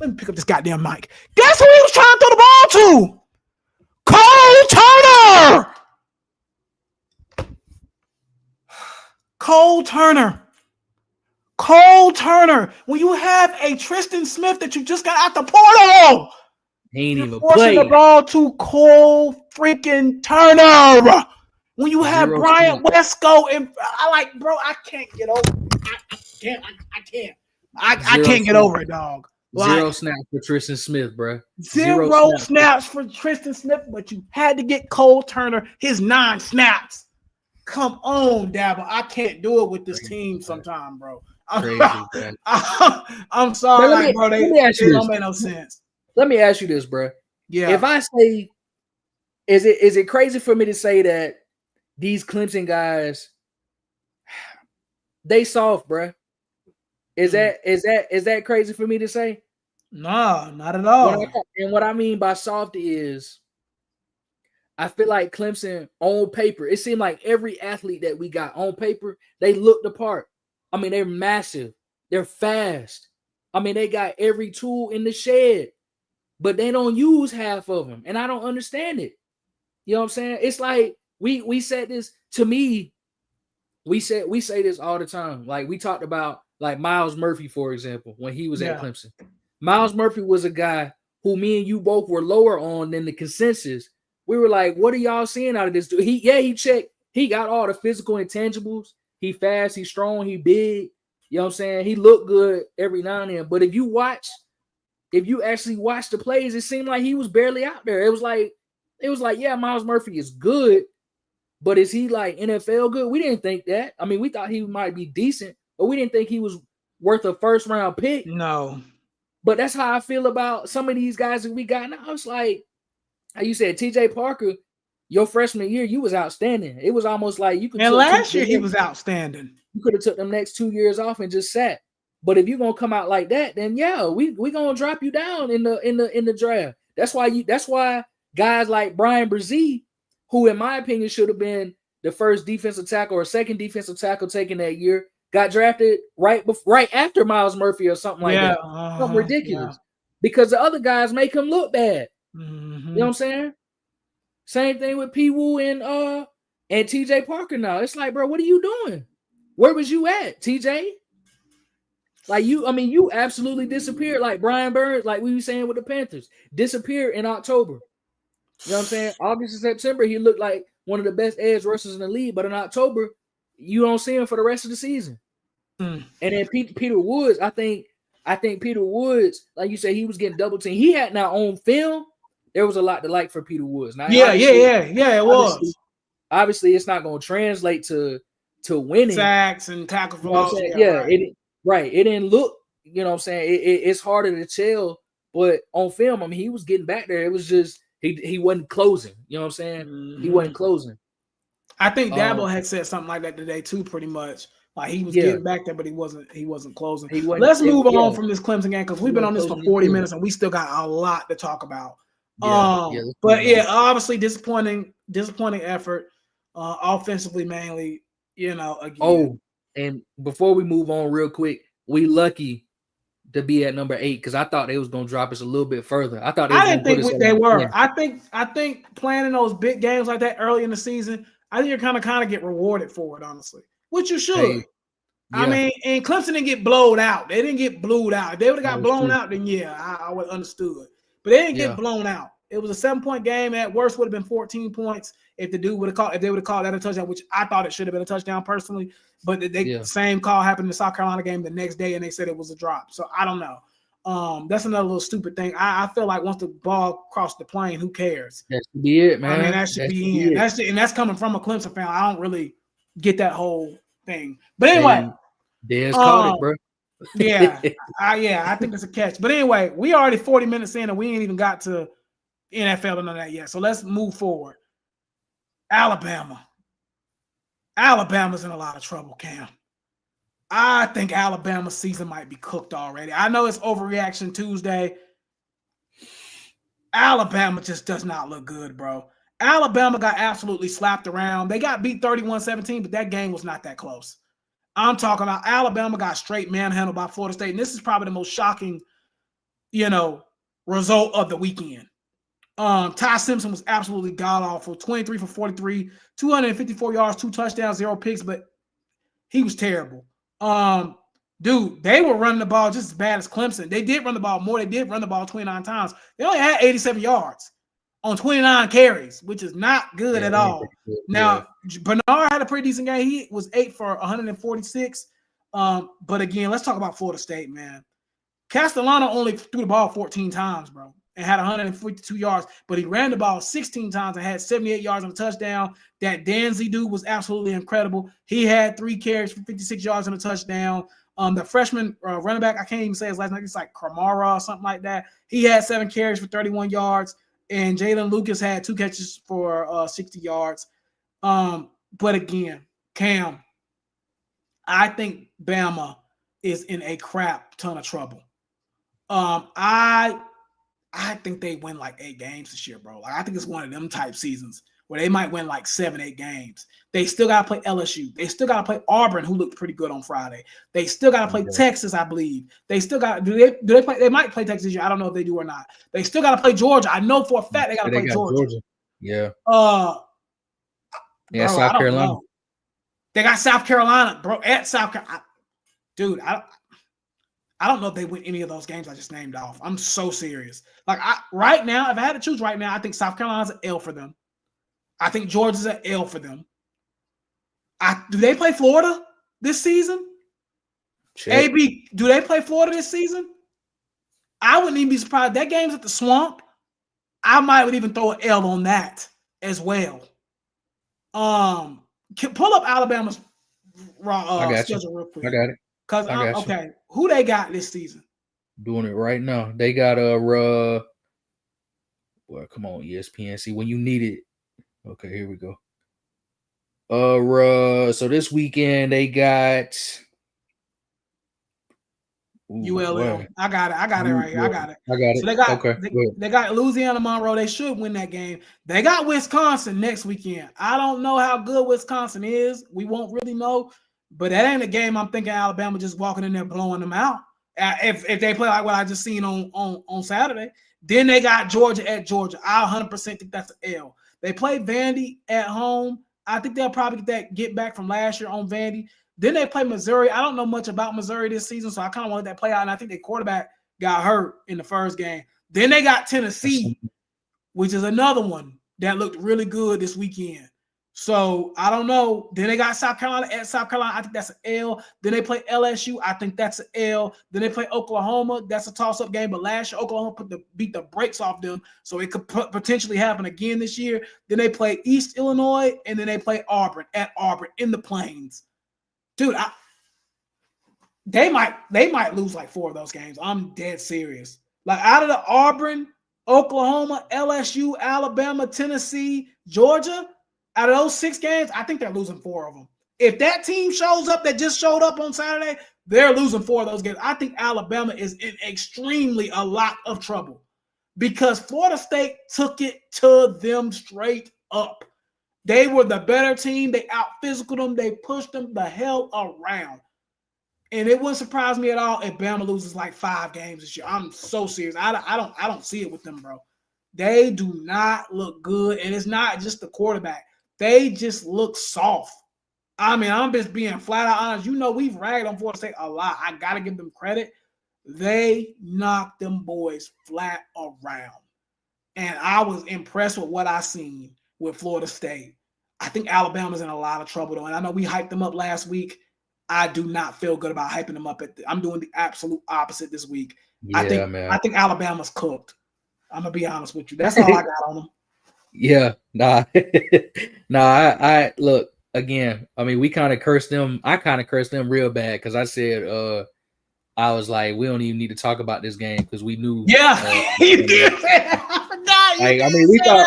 Let me pick up this goddamn mic. Guess who he was trying to throw the ball to? Cole Turner. Cole Turner. When you have a Tristan Smith that you just got out the portal, he ain't even forcing the ball to Cole freaking Turner. When you have Bryant Wesco and I can't get over it. I can't get over it, dog. Zero snaps for Tristan Smith, bro. Zero snaps for Tristan Smith, but you had to get Cole Turner his 9 snaps. Come on, Dabo. I can't do it with this team sometime, bro. I'm sorry, bro. They don't make no sense. Let me ask you this, bro. Yeah. If I say, is it crazy for me to say that these Clemson guys, they soft, bro? Is that crazy for me to say? No, not at all. And what I mean by soft is, I feel like Clemson on paper, it seemed like every athlete that we got on paper, they looked the part. I mean, they're massive. They're fast. I mean, they got every tool in the shed, but they don't use half of them. And I don't understand it. You know what I'm saying? It's like we said this to me. We say this all the time. Like we talked about like Miles Murphy, for example, when he was at Clemson. Miles Murphy was a guy who me and you both were lower on than the consensus. We were like, what are y'all seeing out of this dude? He checked. He got all the physical intangibles. He fast, he's strong, he big. You know what I'm saying? He looked good every now and then. But if you actually watch the plays, it seemed like he was barely out there. It was like, yeah, Miles Murphy is good, but is he like NFL good? We didn't think that. I mean, we thought he might be decent, but we didn't think he was worth a first-round pick. No. But that's how I feel about some of these guys that we got now. It's like, how you said, TJ Parker, your freshman year, you was outstanding. It was almost like you could. And last year he was outstanding. You could have took them next 2 years off and just sat. But if you're gonna come out like that, then yeah, we gonna drop you down in the draft. That's why guys like Brian Brzee, who in my opinion should have been the first defensive tackle or second defensive tackle taken that year, got drafted right after Miles Murphy or something like that. Something ridiculous. Yeah. Because the other guys make him look bad. You know what I'm saying? Same thing with P. Wu and TJ Parker now. It's like, bro, what are you doing? Where was you at, TJ? Like you absolutely disappeared like Brian Burns, like we were saying with the Panthers. Disappeared in October. You know what I'm saying? August and September, he looked like one of the best edge rushers in the league, but in October, you don't see him for the rest of the season. And then Peter Woods, I think Peter Woods, like you said, he was getting double teamed. He had now on film. There was a lot to like for Peter Woods. Now, it was. Obviously, it's not going to translate to winning sacks and tackles for loss. Right. It didn't look. You know what I'm saying? It's harder to tell, but on film, I mean, he was getting back there. It was just he wasn't closing. You know what I'm saying? He wasn't closing. I think Dabo had said something like that today too, pretty much. Like he was getting back there, but he wasn't closing. Let's move on from this Clemson game because we've been on this for 40 minutes and we still got a lot to talk about. Obviously disappointing effort, offensively mainly. You know, again. Oh, and before we move on, real quick, we lucky to be at number 8 because I thought they was gonna drop us a little bit further. I didn't think they were. I think playing in those big games like that early in the season, I think you're kind of get rewarded for it, honestly. Which you should. I mean, and Clemson didn't get blowed out. They didn't get blowed out. If they would have got blown out, then I would have understood. But they didn't get blown out. It was a 7-point game. At worst, would have been 14 points if they would have called that a touchdown, which I thought it should have been a touchdown personally. But the same call happened in the South Carolina game the next day, and they said it was a drop. So I don't know. That's another little stupid thing. I feel like once the ball crossed the plane, who cares? That should be it, man. I mean, that should be it. And that's coming from a Clemson fan. I don't really get that whole thing. But anyway. Dez caught it, bro. I think it's a catch. But anyway, we already 40 minutes in and we ain't even got to NFL and none of that yet. So let's move forward. Alabama's in a lot of trouble, Cam. I think Alabama's season might be cooked already. I know it's overreaction Tuesday. Alabama just does not look good, bro. Alabama got absolutely slapped around. They got beat 31-17, but that game was not that close. I'm talking about Alabama got straight manhandled by Florida State. And this is probably the most shocking, result of the weekend. Ty Simpson was absolutely god-awful. 23 for 43, 254 yards, 2 touchdowns, 0 picks, but he was terrible. Dude, they were running the ball just as bad as Clemson. They did run the ball more. They did run the ball 29 times. They only had 87 yards on 29 carries, which is not good at all. Now, Bernard had a pretty decent game. He was 8 for 146. But again, let's talk about Florida State, man. Castellano only threw the ball 14 times, bro, and had 152 yards. But he ran the ball 16 times and had 78 yards on a touchdown. That Danzy dude was absolutely incredible. He had 3 carries for 56 yards on a touchdown. The freshman running back, I can't even say his last name. It's like Kramara or something like that. He had 7 carries for 31 yards. And Jalen Lucas had 2 catches for 60 yards. But again, Cam, I think Bama is in a crap ton of trouble. I think they win like 8 games this year, bro. Like, I think it's one of them type seasons where they might win like 7, 8 games. They still got to play LSU. They still got to play Auburn, who looked pretty good on Friday. They still got to play Texas, I believe. They still got do they play? They might play Texas this year. I don't know if they do or not. They still got to play Georgia. I know for a fact they got to play Georgia. Yeah. South Carolina. They got South Carolina, bro. At South Carolina, dude. I don't know if they win any of those games I just named off. I'm so serious. Like right now, if I had to choose right now, I think South Carolina's an L for them. I think Georgia's an L for them. Do they play Florida this season? Check. AB, do they play Florida this season? I wouldn't even be surprised. That game's at the Swamp. I would even throw an L on that as well. Pull up Alabama's schedule real quick. I got it. Okay, who they got this season? Doing it right now. They got well, come on, ESPN. See when you need it. Okay, here we go. So this weekend they got ULL. I got it right here. I got it. So they got Louisiana Monroe. They should win that game. They got Wisconsin next weekend. I don't know how good Wisconsin is. We won't really know, but that ain't a game I'm thinking Alabama just walking in there blowing them out. If they play like what I just seen on Saturday. Then they got Georgia at Georgia. I 100% think that's an L. They play Vandy at home. I think they'll probably get back from last year on Vandy. Then they play Missouri. I don't know much about Missouri this season, so I kind of wanted that play out. And I think their quarterback got hurt in the first game. Then they got Tennessee, which is another one that looked really good this weekend. So I don't know. Then they got South Carolina at South Carolina. I think that's an L. Then they play LSU. I think that's an L. Then they play Oklahoma. That's a toss-up game. But last year, Oklahoma beat the brakes off them. So it could potentially happen again this year. Then they play East Illinois, and then they play Auburn at Auburn in the Plains. Dude, they might lose like 4 of those games. I'm dead serious. Like out of the Auburn, Oklahoma, LSU, Alabama, Tennessee, Georgia, out of those 6 games, I think they're losing 4 of them. If that team shows up that just showed up on Saturday, they're losing 4 of those games. I think Alabama is in a lot of trouble because Florida State took it to them straight up. They were the better team. They out-physicaled them. They pushed them the hell around. And it wouldn't surprise me at all if Bama loses like 5 games this year. I'm so serious. I don't see it with them, bro. They do not look good, and it's not just the quarterback. They just look soft. I mean, I'm just being flat out honest. You know, we've ragged on Florida State a lot. I got to give them credit. They knocked them boys flat around. And I was impressed with what I seen with Florida State. I think Alabama's in a lot of trouble, though. And I know we hyped them up last week. I do not feel good about hyping them up. I'm doing the absolute opposite this week. Yeah, I think Alabama's cooked. I'm going to be honest with you. That's all I got on them. Yeah, nah. I look again. I mean, we kind of cursed them. I kind of cursed them real bad because I said, I was like, we don't even need to talk about this game because we knew. Yeah, you did. I forgot. I mean, I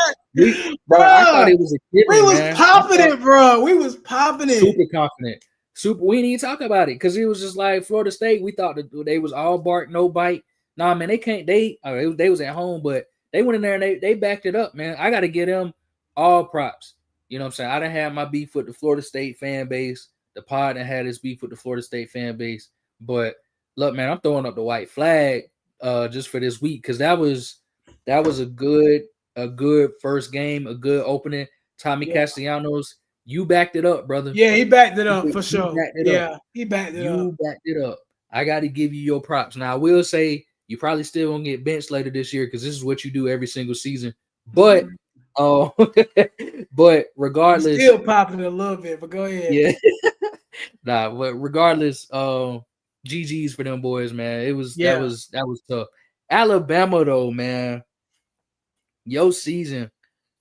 thought it was a given. We was popping it, bro. We was popping it. Super confident. We didn't even talk about it because it was just like Florida State. We thought that they was all bark, no bite. Nah, man, they can't. They was at home, but they went in there and they backed it up, man. I got to give them all props. You know what I'm saying? I done had my beef with the Florida State fan base. The pod done had his beef with the Florida State fan base. But look, man, I'm throwing up the white flag just for this week because that was a good first game, a good opening. Tommy Castellanos, you backed it up, brother. Yeah, he backed it up for sure. He backed it up. You backed it up. I got to give you your props. Now, I will say you probably still won't get benched later this year because this is what you do every single season. But but regardless, still popping it a little bit. But go ahead. Yeah. But regardless, GG's for them boys, man. That was tough. Alabama though, man. Your season,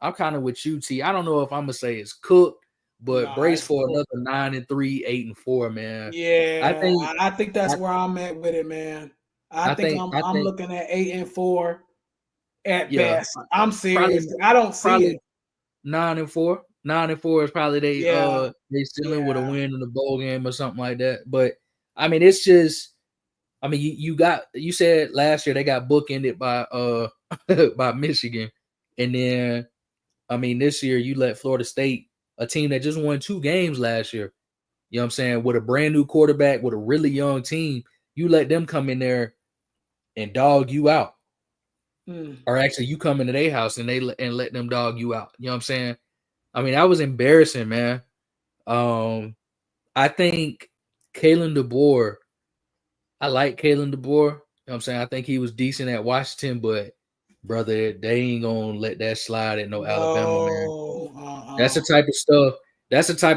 I'm kind of with you, T. I don't know if I'm gonna say it's cooked, but brace for another 9-3, 8-4, man. Yeah, I think that's where I'm at with it, man. I think I'm looking at 8-4 at best. I'm serious. I don't see it. 9-4. 9-4 is probably they still in with a win in the bowl game or something like that. But I mean, it's just, I mean, you said last year they got bookended by by Michigan, and then I mean this year you let Florida State, a team that just won 2 games last year, you know what I'm saying, with a brand new quarterback, with a really young team, you let them come in there and dog you out. Or actually you come into their house and let them dog you out. You know what I'm saying? I mean, that was embarrassing, man. I think Kalen DeBoer, I like Kalen DeBoer. You know what I'm saying? I think he was decent at Washington, but brother, they ain't gonna let that slide at no Alabama, man. That's the type of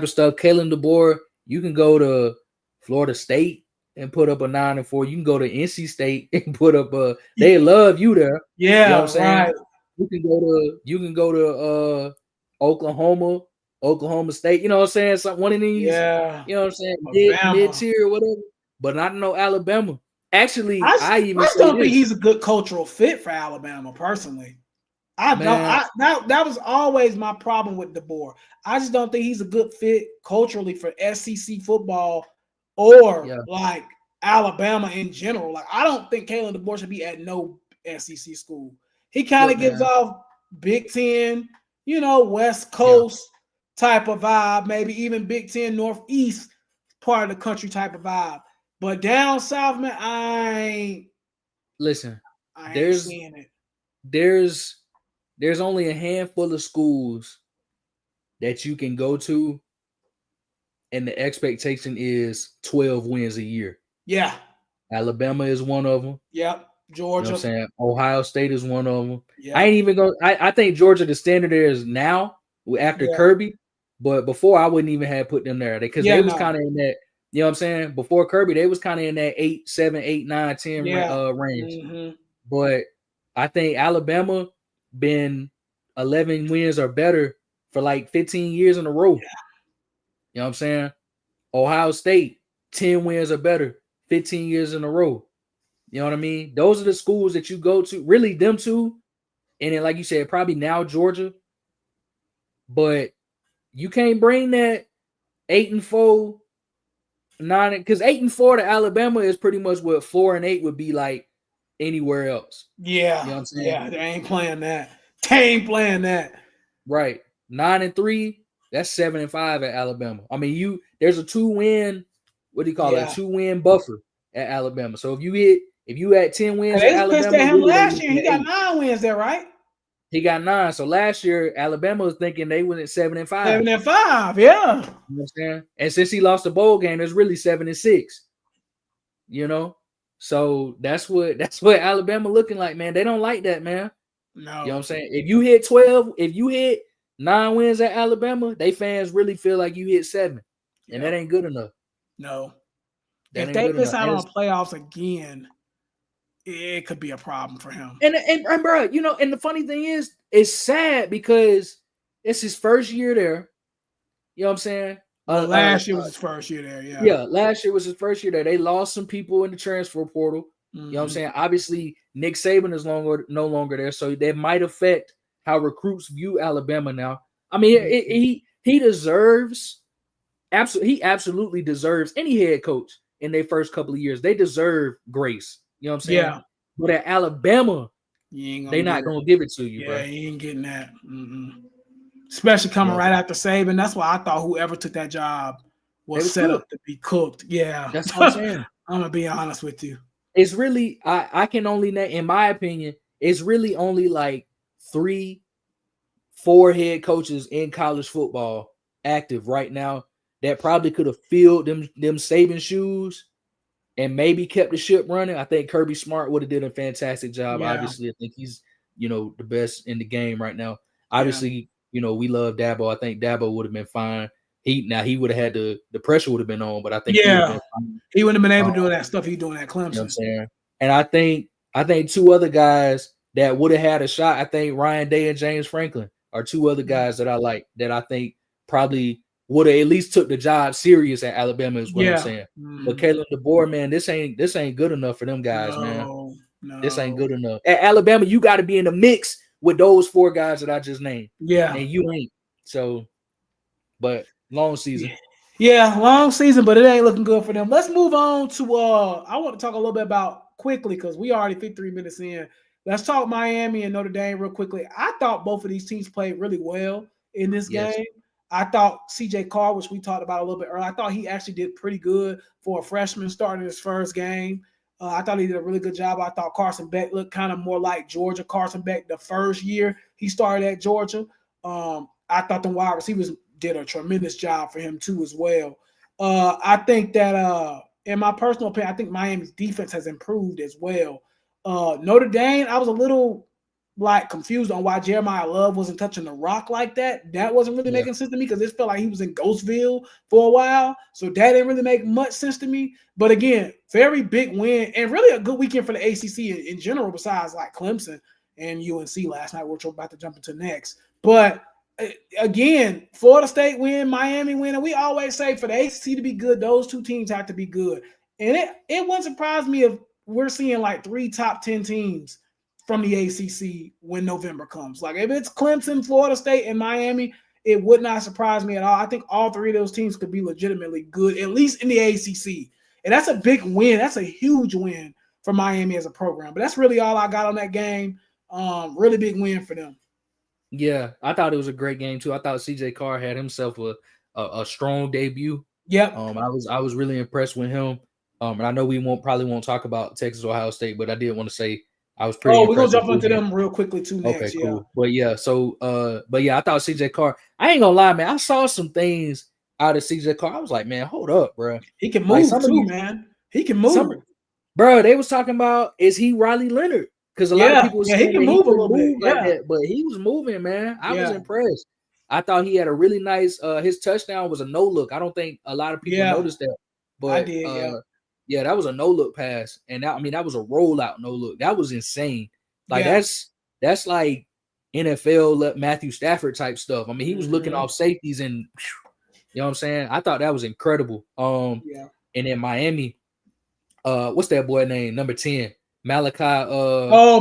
stuff. Kalen DeBoer, you can go to Florida State and put up a 9-4. You can go to NC State and put up they love you there. Yeah, you know what I'm saying? Right. You can go to Oklahoma State, you know what I'm saying? One of these, you know what I'm saying? Mid-tier or whatever, but not no Alabama. Actually, I don't think he's a good cultural fit for Alabama, personally. That was always my problem with DeBoer. I just don't think he's a good fit culturally for SEC football or like Alabama in general. Like, I don't think Kalen DeBoer should be at no SEC school. He kind of gives off Big Ten, West Coast type of vibe, maybe even Big Ten Northeast part of the country type of vibe. But down south, man, I Listen, ain't there's seeing it. there's only a handful of schools that you can go to, and the expectation is 12 wins a year. Yeah. Alabama is one of them. Yep. You know what Georgia. I'm saying? Ohio State is one of them. Yep. I ain't even go. I think Georgia, the standard there is now after Kirby, but before I wouldn't even have put them there because they was kind of in that. You know what I'm saying? Before Kirby, they was kind of in that 8, 7, 8, 9, 10 range. Mm-hmm. But I think Alabama been 11 wins or better for like 15 years in a row. Yeah. You know what I'm saying? Ohio State, 10 wins or better, 15 years in a row. You know what I mean? Those are the schools that you go to, really them two. And then, like you said, probably now Georgia. But you can't bring that 8-4, 9, because 8-4 to Alabama is pretty much what 4-8 would be like anywhere else. Yeah. You know what I'm saying? Yeah, they ain't playing that. They ain't playing that. Right. 9-3, that's 7-5 at Alabama. I mean, there's a 2-win, what do you call it? A 2-win buffer at Alabama. So if you had 10 wins at Alabama, pissed at him last year. He got 9 wins there, right? He got 9. So last year, Alabama was thinking they went at 7-5. 7-5, yeah. You know what I'm saying? And since he lost the bowl game, it's really 7-6. You know? So that's what Alabama looking like, man. They don't like that, man. No. You know what I'm saying? If you hit 12, if you hit 9 wins at Alabama, they fans really feel like you hit 7. And that ain't good enough. No. If they miss out on playoffs again, it could be a problem for him. And bro, you know, and the funny thing is, it's sad because it's his first year there. You know what I'm saying? Last year was his first year there, yeah. Yeah, last year was his first year there. They lost some people in the transfer portal. Mm-hmm. You know what I'm saying? Obviously, Nick Saban is no longer there, so that might affect how recruits view Alabama now. I mean, he deserves he absolutely deserves any head coach in their first couple of years. They deserve grace. You know what I'm saying? Yeah. But at Alabama, they're not going to give it to you, bro. Yeah, you ain't getting that. Mm-hmm. Especially coming right after Saban. That's why I thought whoever took that job was set up to be cooked. Yeah. That's what I'm saying. I'm going to be honest with you. It's really, I can only, in my opinion, it's really only like 3-4 head coaches in college football active right now that probably could have filled them Saban shoes and maybe kept the ship running. I think Kirby Smart would have did a fantastic job. Yeah. Obviously, I think he's, the best in the game right now. Obviously, we love Dabo. I think Dabo would have been fine. He would have had the pressure would have been on, but I think he wouldn't have been able to do that stuff he's doing at Clemson. You know what I'm saying? And I think 2 other guys that would have had a shot. I think Ryan Day and James Franklin are 2 other guys that I like that I think probably would have at least took the job serious at Alabama is what I'm saying. Mm-hmm. But Caleb DeBoer, man, this ain't good enough for them guys, man. No. This ain't good enough. At Alabama, you got to be in the mix with those 4 guys that I just named. Yeah. And you ain't. So, but long season. Yeah, long season, but it ain't looking good for them. Let's move on to I want to talk a little bit about quickly because we already 53 minutes in. Let's talk Miami and Notre Dame real quickly. I thought both of these teams played really well in this game. I thought CJ Carr, which we talked about a little bit earlier, I thought he actually did pretty good for a freshman starting his first game. I thought he did a really good job. I thought Carson Beck looked kind of more like Georgia Carson Beck the first year he started at Georgia. I thought the wide receivers did a tremendous job for him too as well. I think that in my personal opinion, I think Miami's defense has improved as well. Notre Dame, I was a little confused on why Jeremiah Love wasn't touching the rock like that. That wasn't really making sense to me because it felt like he was in Ghostville for a while. So that didn't really make much sense to me. But again, very big win and really a good weekend for the ACC in general, besides like Clemson and UNC last night, which we're about to jump into next. But again, Florida State win, Miami win, and we always say for the ACC to be good, those 2 teams have to be good. And it wouldn't surprise me if we're seeing like 3 top 10 teams from the ACC when November comes. Like if it's Clemson, Florida State, and Miami, it would not surprise me at all. I think all 3 of those teams could be legitimately good, at least in the ACC. And that's a big win. That's a huge win for Miami as a program. But that's really all I got on that game. Really big win for them. Yeah, I thought it was a great game too. I thought CJ Carr had himself a strong debut. Yep. I was really impressed with him. And I know we probably won't talk about Texas Ohio State, but I did want to say I was pretty Oh, we're gonna impressed jump with into them. them real quickly too Okay, next. Yeah. cool. But yeah, I thought CJ Carr. I ain't gonna lie, man. I saw some things out of CJ Carr. I was like, man, hold up, bro. He can Like move too, man. He can move. Bro, they was talking about, is he Riley Leonard? Because a lot of people were he saying can that he move a couldn't little bit. move like that, but he was moving, man. I was Yeah. impressed. I thought he had a really nice. His touchdown was a no look. I don't think a lot of people noticed that, but I did. yeah, that was a no look pass, and that was a rollout no look. That was insane. Like that's like NFL Matthew Stafford type stuff. I mean, he was looking off safeties, and you know what I'm saying. I thought that was incredible. And in Miami. What's that boy name? Number 10, Malachi.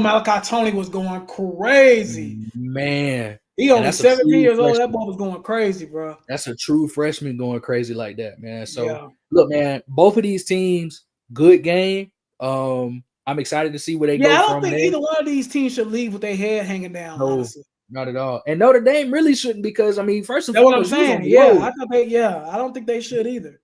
Malachi Tony was going crazy. Man, he only 17 years old. That boy was going crazy, bro. That's a true freshman going crazy like that, man. So look, man, both of these teams, good game. I'm excited to see where they go. I don't think either one of these teams should leave with their head hanging down. No, honestly, not at all. And Notre Dame really shouldn't, because I mean, first and foremost, what I'm saying. I don't think they should either.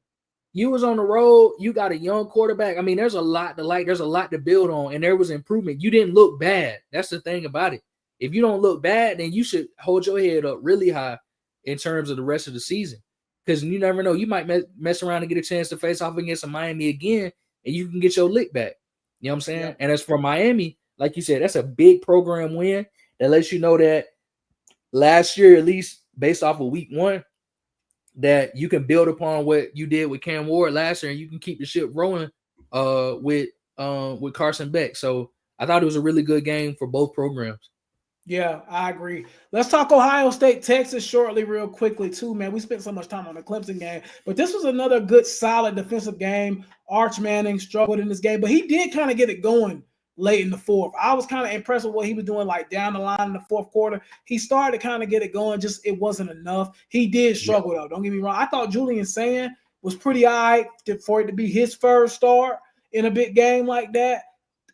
You was on the road. You got a young quarterback. I mean, there's a lot to like. There's a lot to build on, and there was improvement. You didn't look bad. That's the thing about it. If you don't look bad, then you should hold your head up really high in terms of the rest of the season, because you never know. You might mess around and get a chance to face off against a Miami again, and you can get your lick back. You know what I'm saying? Yeah. And as for Miami, like you said, that's a big program win that lets you know that last year, at least based off of week 1, that you can build upon what you did with Cam Ward last year, and you can keep the ship rolling with Carson Beck. So I thought it was a really good game for both programs. Yeah, I agree. Let's talk Ohio State, Texas shortly, real quickly too, man. We spent so much time on the Clemson game, but this was another good, solid defensive game. Arch Manning struggled in this game, but he did kind of get it going late in the fourth. I was kind of impressed with what he was doing, like down the line in the fourth quarter. He started to kind of get it going, just it wasn't enough. He did struggle though. Don't get me wrong. I thought Julian Sand was pretty all right for it to be his first start in a big game like that.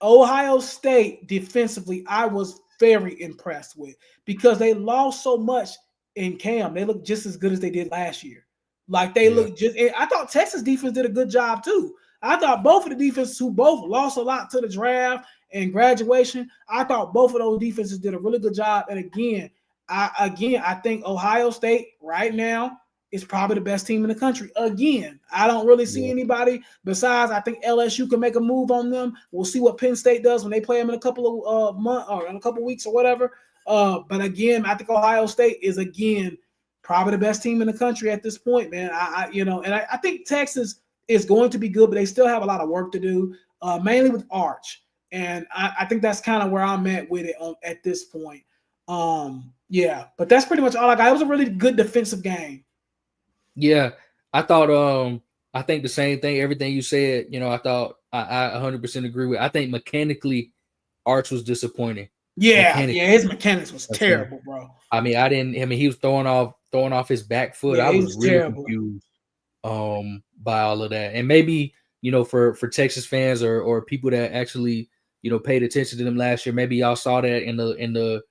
Ohio State defensively, I was very impressed with, because they lost so much in Cam. They look just as good as they did last year. Like they look just. I thought Texas defense did a good job too. I thought both of the defenses, who both lost a lot to the draft and graduation, I thought both of those defenses did a really good job. And again, I think Ohio State right now is probably the best team in the country. Again, I don't really see anybody besides. I think LSU can make a move on them. We'll see what Penn State does when they play them in a couple of months or in a couple of weeks or whatever. But again, I think Ohio State is again probably the best team in the country at this point, man. I think Texas is going to be good, but they still have a lot of work to do, mainly with Arch. And I think that's kind of where I'm at with it at this point. But that's pretty much all I got. It was a really good defensive game. Yeah, I thought I think the same thing, everything you said, I thought I 100% agree with. I think mechanically Arch was disappointing. His mechanics was terrible, bro. I mean, he was throwing off his back foot. I was really confused by all of that. And maybe, for Texas fans or people that actually, paid attention to them last year, maybe y'all saw that in the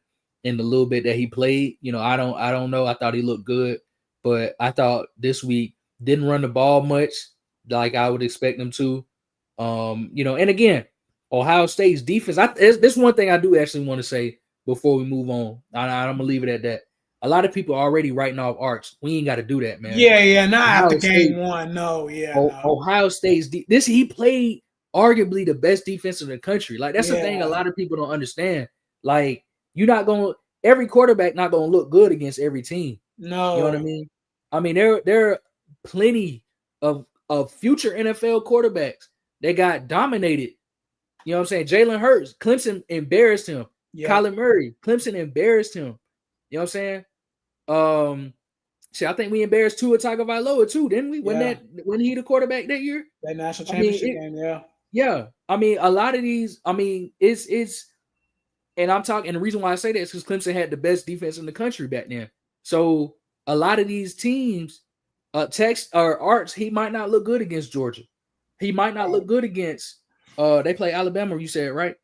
little bit that he played. I don't know. I thought he looked good. But I thought this week didn't run the ball much like I would expect them to. And again, Ohio State's defense. This one thing I do actually want to say before we move on. I'm going to leave it at that. A lot of people are already writing off Arch. We ain't got to do that, man. Not after game 1. No. Ohio State's he played arguably the best defense in the country. Like, that's the thing a lot of people don't understand. Like, every quarterback not going to look good against every team. No. You know what I mean? I mean, there are plenty of future NFL quarterbacks that got dominated. You know what I'm saying? Jalen Hurts, Clemson embarrassed him. Kyler Murray, Clemson embarrassed him. You know what I'm saying? I think we embarrassed Tua Tagovailoa too, didn't we? When he the quarterback that year? That national championship game, Yeah. I mean, a lot of these, it's and I'm talking, and the reason why I say that is because Clemson had the best defense in the country back then. So a lot of these teams, Tex or Arch, he might not look good against Georgia. He might not look good against they play Alabama, you said, right?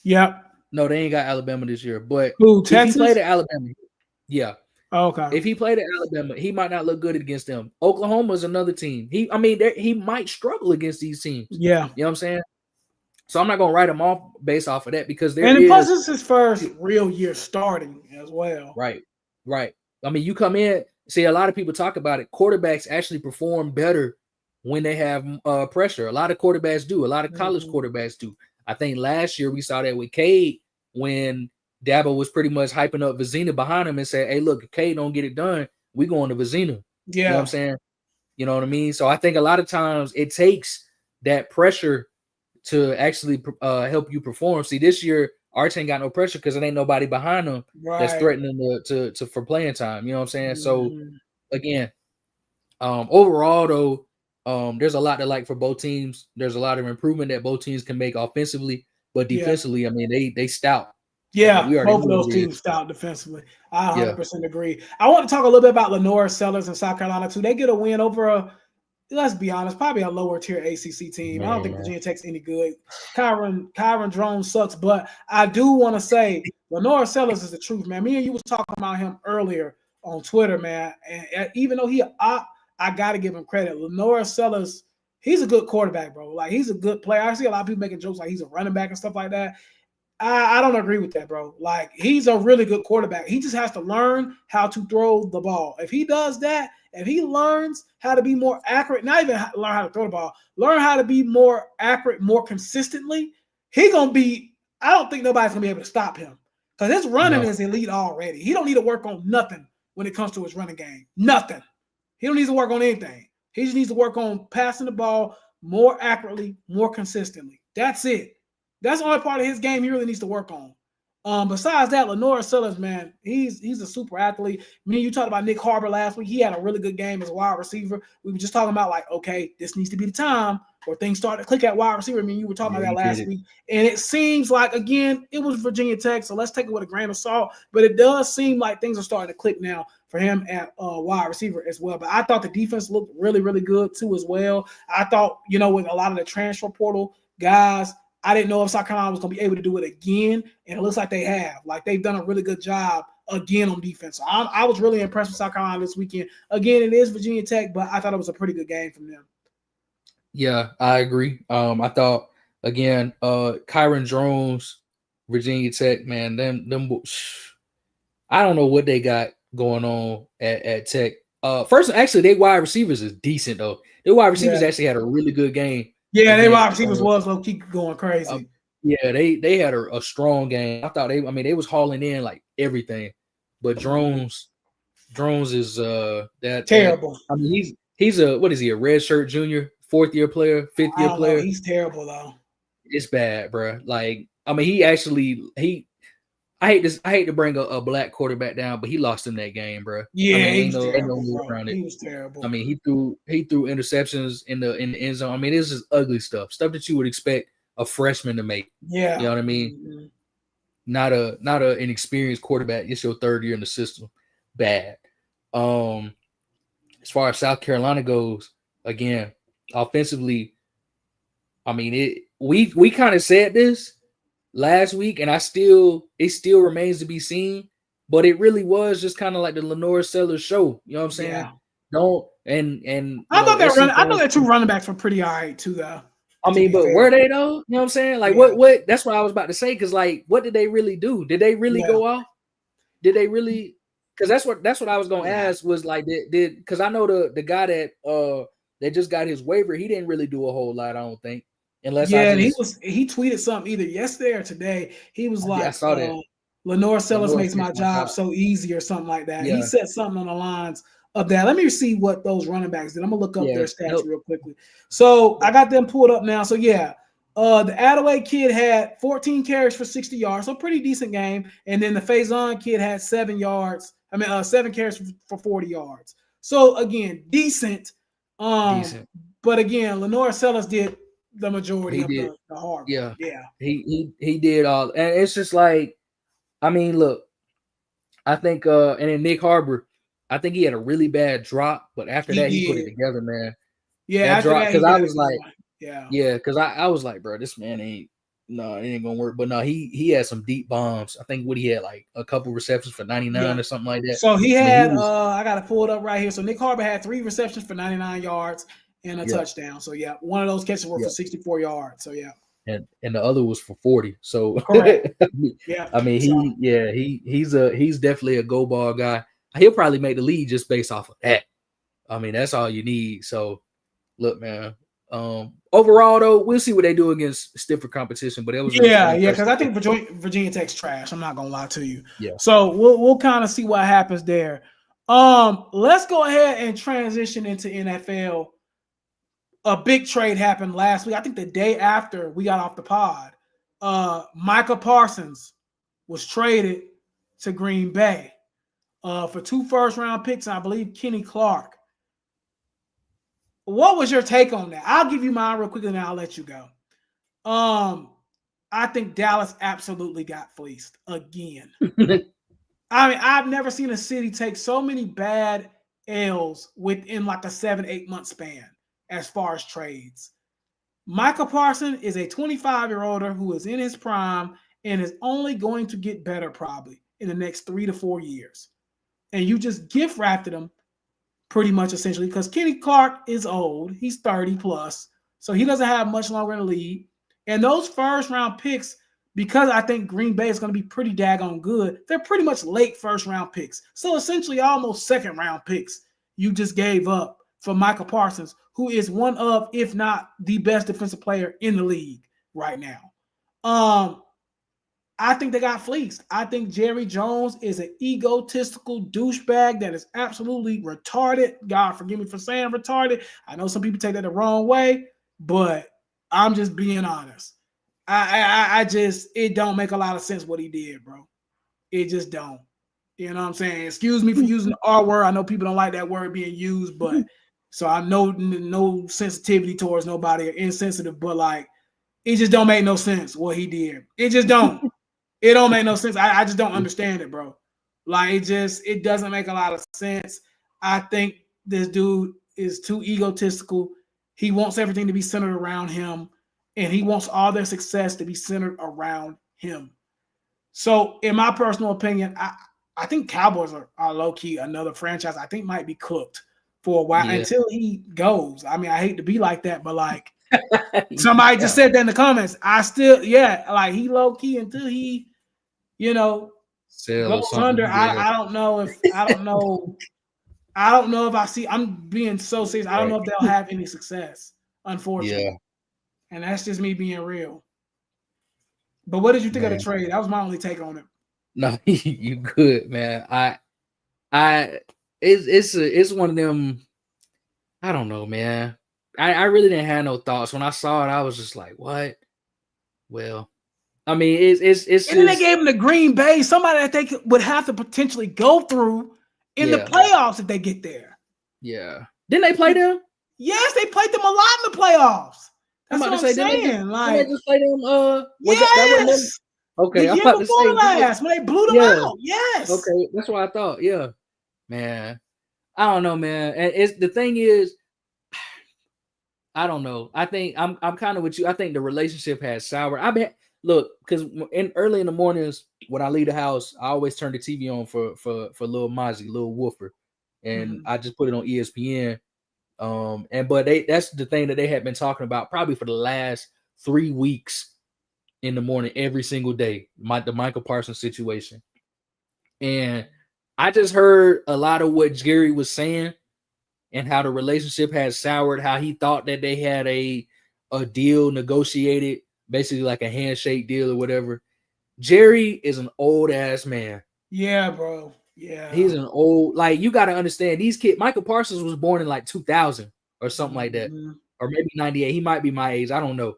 Yep. No, they ain't got Alabama this year. But Texas? he played at Alabama. Yeah. Okay. If he played at Alabama, he might not look good against them. Oklahoma is another team. He might struggle against these teams. Yeah. You know what I'm saying? So I'm not gonna write him off based off of that because plus this is his first real year starting as well. Right. I mean, you come in. See, a lot of people talk about it. Quarterbacks actually perform better when they have pressure. A lot of quarterbacks do. A lot of college quarterbacks do. I think last year we saw that with Cade when Dabo was pretty much hyping up Vizina behind him and said, "Hey, look, if Cade don't get it done, we going to Vizina." Yeah. You know what I'm saying? You know what I mean? So I think a lot of times it takes that pressure to actually help you perform. See, this year Arch ain't got no pressure because it ain't nobody behind him that's threatening to for playing time. You know what I'm saying? So again, overall though, there's a lot to like for both teams. There's a lot of improvement that both teams can make offensively, but defensively, I mean, they stout. Yeah, both of those teams stout defensively. I 100% agree. I want to talk a little bit about Lenore Sellers in South Carolina too. They get a win over let's be honest, probably a lower tier ACC team. I don't think Virginia Tech's any good. Kyron Drones sucks, but I do want to say Lenore Sellers is the truth, man. Me and you was talking about him earlier on Twitter, man. And even though I got to give him credit. Lenore Sellers, he's a good quarterback, bro. Like, he's a good player. I see a lot of people making jokes like he's a running back and stuff like that. I don't agree with that, bro. Like, he's a really good quarterback. He just has to learn how to throw the ball. If he does that, if he learns how to be more accurate, not even learn how to throw the ball, learn how to be more accurate, more consistently, he going to be – I don't think nobody's going to be able to stop him because his running is elite already. He don't need to work on nothing when it comes to his running game. Nothing. He don't need to work on anything. He just needs to work on passing the ball more accurately, more consistently. That's it. That's the only part of his game he really needs to work on. Besides that, Lenore Sellers, man, he's a super athlete. Me and you talked about Nick Harbor last week. He had a really good game as a wide receiver. We were just talking about, like, okay, this needs to be the time where things start to click at wide receiver. I mean, you were talking about that last week. And it seems like, again, it was Virginia Tech, so let's take it with a grain of salt. But it does seem like things are starting to click now for him at wide receiver as well. But I thought the defense looked really, really good too as well. I thought, with a lot of the transfer portal guys, I didn't know if South Carolina was going to be able to do it again, and it looks like they have. Like, they've done a really good job again on defense. So I was really impressed with South Carolina this weekend. Again, it is Virginia Tech, but I thought it was a pretty good game from them. Yeah, I agree. I thought, again, Kyron Drones, Virginia Tech, man, them I don't know what they got going on at Tech. First, actually, their wide receivers is decent, though. Their wide receivers actually had a really good game. Yeah, they wide receivers was low key going crazy. Yeah, they had a strong game. I thought they was hauling in like everything. But Drones is that terrible. I mean, he's a what is he, a red shirt junior, 4th year player, 5th year player? Know. He's terrible though. It's bad, bro. Like, I mean, I hate to bring a black quarterback down, but he lost in that game, bro. Yeah, I mean, he was terrible. I mean, he threw interceptions in the end zone. I mean, this is ugly stuff that you would expect a freshman to make. Yeah, you know what I mean. Not an experienced quarterback. It's your 3rd year in the system. Bad. As far as South Carolina goes, again, offensively, I mean, we kind of said this last week, and it still remains to be seen, but it really was just kind of like the Lenore Sellers show. You know what I'm saying? Yeah. I thought their 2 running backs were pretty all right too, though. I mean, but were they though? You know what I'm saying? Like, what? That's what I was about to say. Because, like, what did they really do? Did they really go off? Did they really? Because that's what I was gonna ask was like, did because I know the guy that just got his waiver, he didn't really do a whole lot. I don't think. Unless he tweeted something either yesterday or today. He was like, I saw that. Lenore Sellers makes my job so easy or something like that. Yeah. He said something on the lines of that. Let me see what those running backs did. I'm gonna look up their stats real quickly. So I got them pulled up now. So the Attaway kid had 14 carries for 60 yards, so pretty decent game. And then the Faison kid had 7 carries for 40 yards. So again, decent. But again, Lenore Sellers did the majority of the hard work. Yeah. He did all, and it's just like, I mean, look, I think and then Nick Harbor, I think he had a really bad drop, but after that he put it together, man. Yeah, that drop, because I was like, because I was like, bro, this man ain't No, it ain't gonna work. But no, he had some deep bombs. I think what he had like a couple receptions for 99 or something like that. So he had I got to pull it up right here. So Nick Harbor had 3 receptions for 99 yards and a touchdown. So yeah, one of those catches were for 64 yards. So yeah. And the other was for 40. So correct. I mean he's definitely a go ball guy. He'll probably make the lead just based off of that. I mean, that's all you need. So look, man. Overall though, we'll see what they do against stiffer competition. But it was because I think Virginia Tech's trash. I'm not gonna lie to you. Yeah. So we'll kind of see what happens there. Let's go ahead and transition into NFL. A big trade happened last week. I think the day after we got off the pod. Micah Parsons was traded to Green Bay for 2 first-round picks, and I believe Kenny Clark. What was your take on that? I'll give you mine real quickly, and then I'll let you go. I think Dallas absolutely got fleeced again. I mean, I've never seen a city take so many bad L's within like a 7-8 month span as far as trades. Micah Parsons is a 25-year-old who is in his prime and is only going to get better probably in the next 3 to 4 years. And you just gift wrapped him pretty much essentially because Kenny Clark is old. He's 30 plus. So he doesn't have much longer in the league. And those first-round picks, because I think Green Bay is going to be pretty daggone good, they're pretty much late first-round picks. So essentially almost second-round picks you just gave up for Micah Parsons, who is one of, if not the best defensive player in the league right now. I think they got fleeced. I think Jerry Jones is an egotistical douchebag that is absolutely retarded. God forgive me for saying retarded. I know some people take that the wrong way, but I'm just being honest. It don't make a lot of sense what he did, bro. It just don't. You know what I'm saying? Excuse me for using the R word. I know people don't like that word being used, but so I know no sensitivity towards nobody or insensitive, but like it just don't make no sense what he did. It just don't. It don't make no sense. I just don't understand it, bro. Like it doesn't make a lot of sense. I think this dude is too egotistical. He wants everything to be centered around him, and he wants all their success to be centered around him. So, in my personal opinion, I think Cowboys are low-key another franchise I think might be cooked for a while until he goes. I mean, I hate to be like that, but like somebody just said that in the comments. I still, like he low-key until he, goes under. I don't know if I see. I'm being so serious. I don't know if they'll have any success, unfortunately. Yeah. And that's just me being real. But what did you think of the trade? That was my only take on it. No, you good, man. It's one of them. I don't know, man. I really didn't have no thoughts when I saw it. I was just like, what? Well, I mean, it's. And then they gave him to Green Bay, somebody that they would have to potentially go through in the playoffs if they get there. Yeah. Didn't they play them? Yes, they played them a lot in the playoffs. That's what I'm saying. Didn't they just play them? Yes. Okay, I'm about to say last when they blew them out. Yes. Okay, that's what I thought. Yeah, man. I don't know, man. And the thing is, I don't know. I think I'm kind of with you. I think the relationship has soured. Because early in the mornings when I leave the house, I always turn the TV on for Lil Mozzie, Lil Woofer, and I just put it on ESPN. But that's the thing that they had been talking about probably for the last 3 weeks in the morning, every single day, the Michael Parsons situation. And I just heard a lot of what Jerry was saying and how the relationship had soured, how he thought that they had a deal negotiated, basically like a handshake deal or whatever. Jerry is an old ass man. Yeah, bro. Yeah. He's an old, like, you got to understand these kids. Michael Parsons was born in like 2000 or something like that, or maybe 98. He might be my age. I don't know.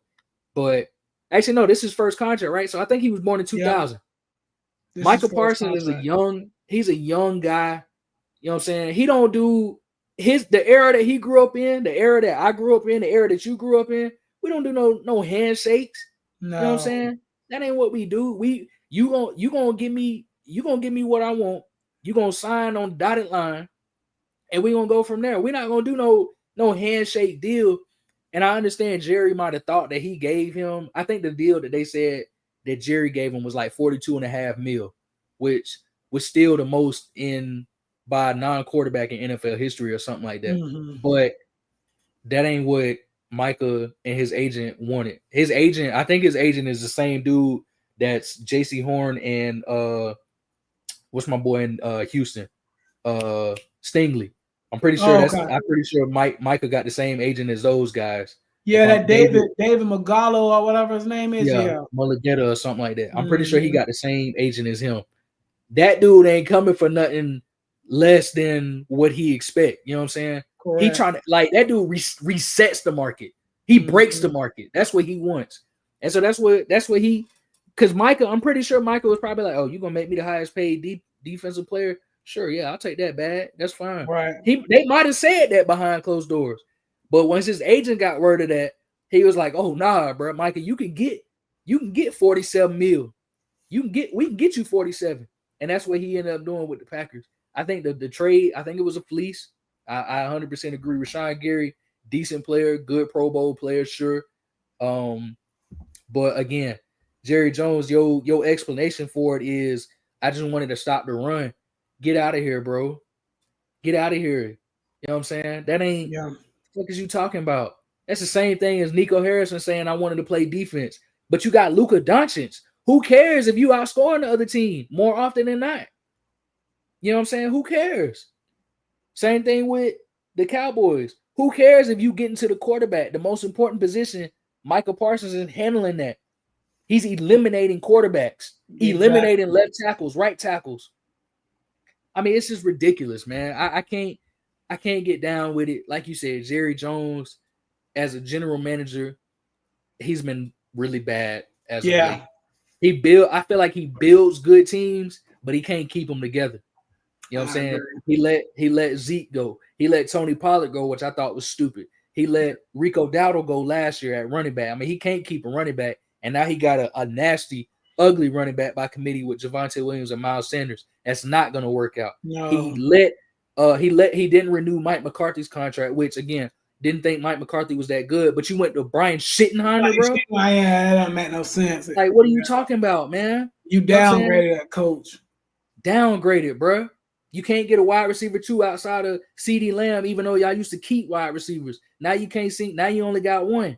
But actually, no, this is his first contract, right? So I think he was born in 2000. Yep. Michael Parsons is he's a young guy. You know what I'm saying? He don't do the era that he grew up in, the era that I grew up in, the era that you grew up in. We don't do no handshakes. No. You know what I'm saying? That ain't what we do. You gonna give me what I want. You gonna sign on the dotted line, and we gonna go from there. We're not gonna do no handshake deal. And I understand Jerry might have thought that he gave him, I think the deal that they said that Jerry gave him was like 42.5 mil, which was still the most by a non-quarterback in NFL history or something like that. Mm-hmm. But that ain't what Micah and his agent wanted. I think his agent is the same dude that's J.C. Horn and what's my boy in Houston? Stingley. I'm pretty sure Micah got the same agent as those guys. Yeah, that David Magallo or whatever his name is. Yeah. Mulligetta or something like that. I'm pretty sure he got the same agent as him. That dude ain't coming for nothing less than what he expect. You know what I'm saying? Correct. He trying to that dude resets the market. He breaks the market. That's what he wants. And so that's what he, because Micah, I'm pretty sure Micah was probably like, oh, you gonna make me the highest paid defensive player? Sure, yeah, I'll take that bag. That's fine. Right. They might have said that behind closed doors, but once his agent got word of that, he was like, oh nah, bro, Micah, you can get 47 mil. We can get you 47. And that's what he ended up doing with the Packers. I think the trade, I think it was a fleece. I 100% agree. Rashawn Gary, decent player, good Pro Bowl player, sure. But again, Jerry Jones, your explanation for it is, I just wanted to stop the run. Get out of here, bro. Get out of here. You know what I'm saying? That ain't what the fuck is you talking about? That's the same thing as Nico Harrison saying I wanted to play defense. But you got Luka Doncic. Who cares if you outscoring the other team more often than not? You know what I'm saying? Who cares? Same thing with the Cowboys. Who cares if you get into the quarterback, the most important position? Michael Parsons is handling that. He's eliminating quarterbacks, eliminating left tackles, right tackles. I mean, it's just ridiculous, man. I can't get down with it. Like you said, Jerry Jones, as a general manager, he's been really bad as of late. I feel like he builds good teams, but he can't keep them together. You know what I'm saying? He let Zeke go. He let Tony Pollard go, which I thought was stupid. He let Rico Dowdle go last year at running back. I mean, he can't keep a running back, and now he got a nasty, ugly running back by committee with Javonte Williams and Miles Sanders. That's not going to work out. No. He didn't renew Mike McCarthy's contract, which again, didn't think Mike McCarthy was that good, but you went to Brian Schittenheimer, bro. Yeah, that don't make no sense. Like, what are you talking about, man? You downgraded that coach. Downgraded, bro. You can't get a wide receiver 2 outside of CeeDee Lamb, even though y'all used to keep wide receivers. Now you can't see. Now you only got one. You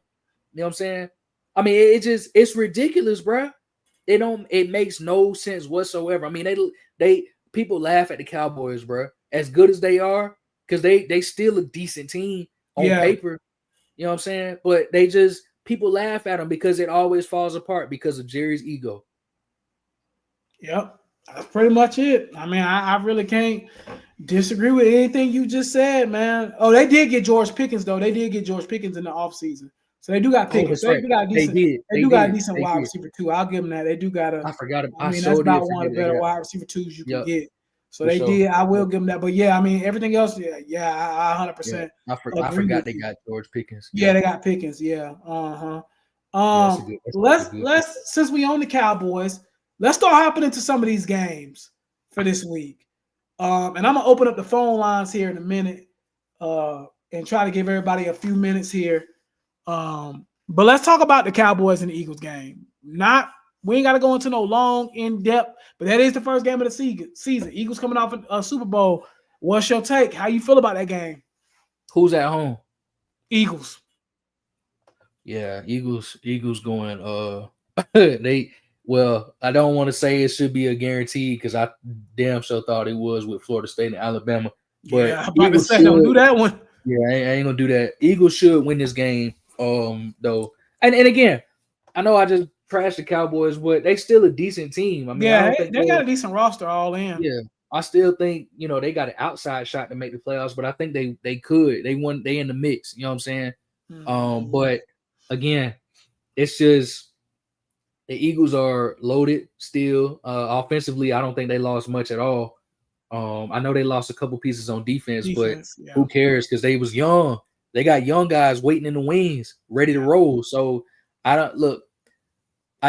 know what I'm saying? I mean, it's ridiculous, bro. It makes no sense whatsoever. I mean, people laugh at the Cowboys, bro. As good as they are, because they still a decent team on paper. You know what I'm saying? But people laugh at them because it always falls apart because of Jerry's ego. Yep. That's pretty much it. I mean, I really can't disagree with anything you just said, man. Oh, they did get George Pickens, though. They did get George Pickens in the offseason. So they do got Pickens. They do got a decent wide receiver, too. I'll give them that. They do got a – I forgot about I mean, that's about one of the better wide receiver twos you can get. So they did. I will give them that. But, yeah, I mean, everything else, I 100% I forgot they got George Pickens. Yeah, they got Pickens. Yeah. Let's since we own the Cowboys – let's start hopping into some of these games for this week. And I'm going to open up the phone lines here in a minute and try to give everybody a few minutes here. But let's talk about the Cowboys and the Eagles game. We ain't got to go into no long, in-depth, but that is the first game of the season. Eagles coming off a Super Bowl. What's your take? How you feel about that game? Who's at home? Eagles. Yeah, Eagles going Well, I don't want to say it should be a guarantee because I damn sure thought it was with Florida State and Alabama. But I'm about to say, don't do that one. Yeah, I ain't gonna do that. Eagles should win this game, though. And again, I know I just trashed the Cowboys, but they still a decent team. I mean, they got a decent roster all in. Yeah, I still think they got an outside shot to make the playoffs, but I think they could. They in the mix. You know what I'm saying? Mm-hmm. But again, it's just. The Eagles are loaded still. Offensively, I don't think they lost much at all. I know they lost a couple pieces on defense, but who cares? Because they was young. They got young guys waiting in the wings, ready to roll. So I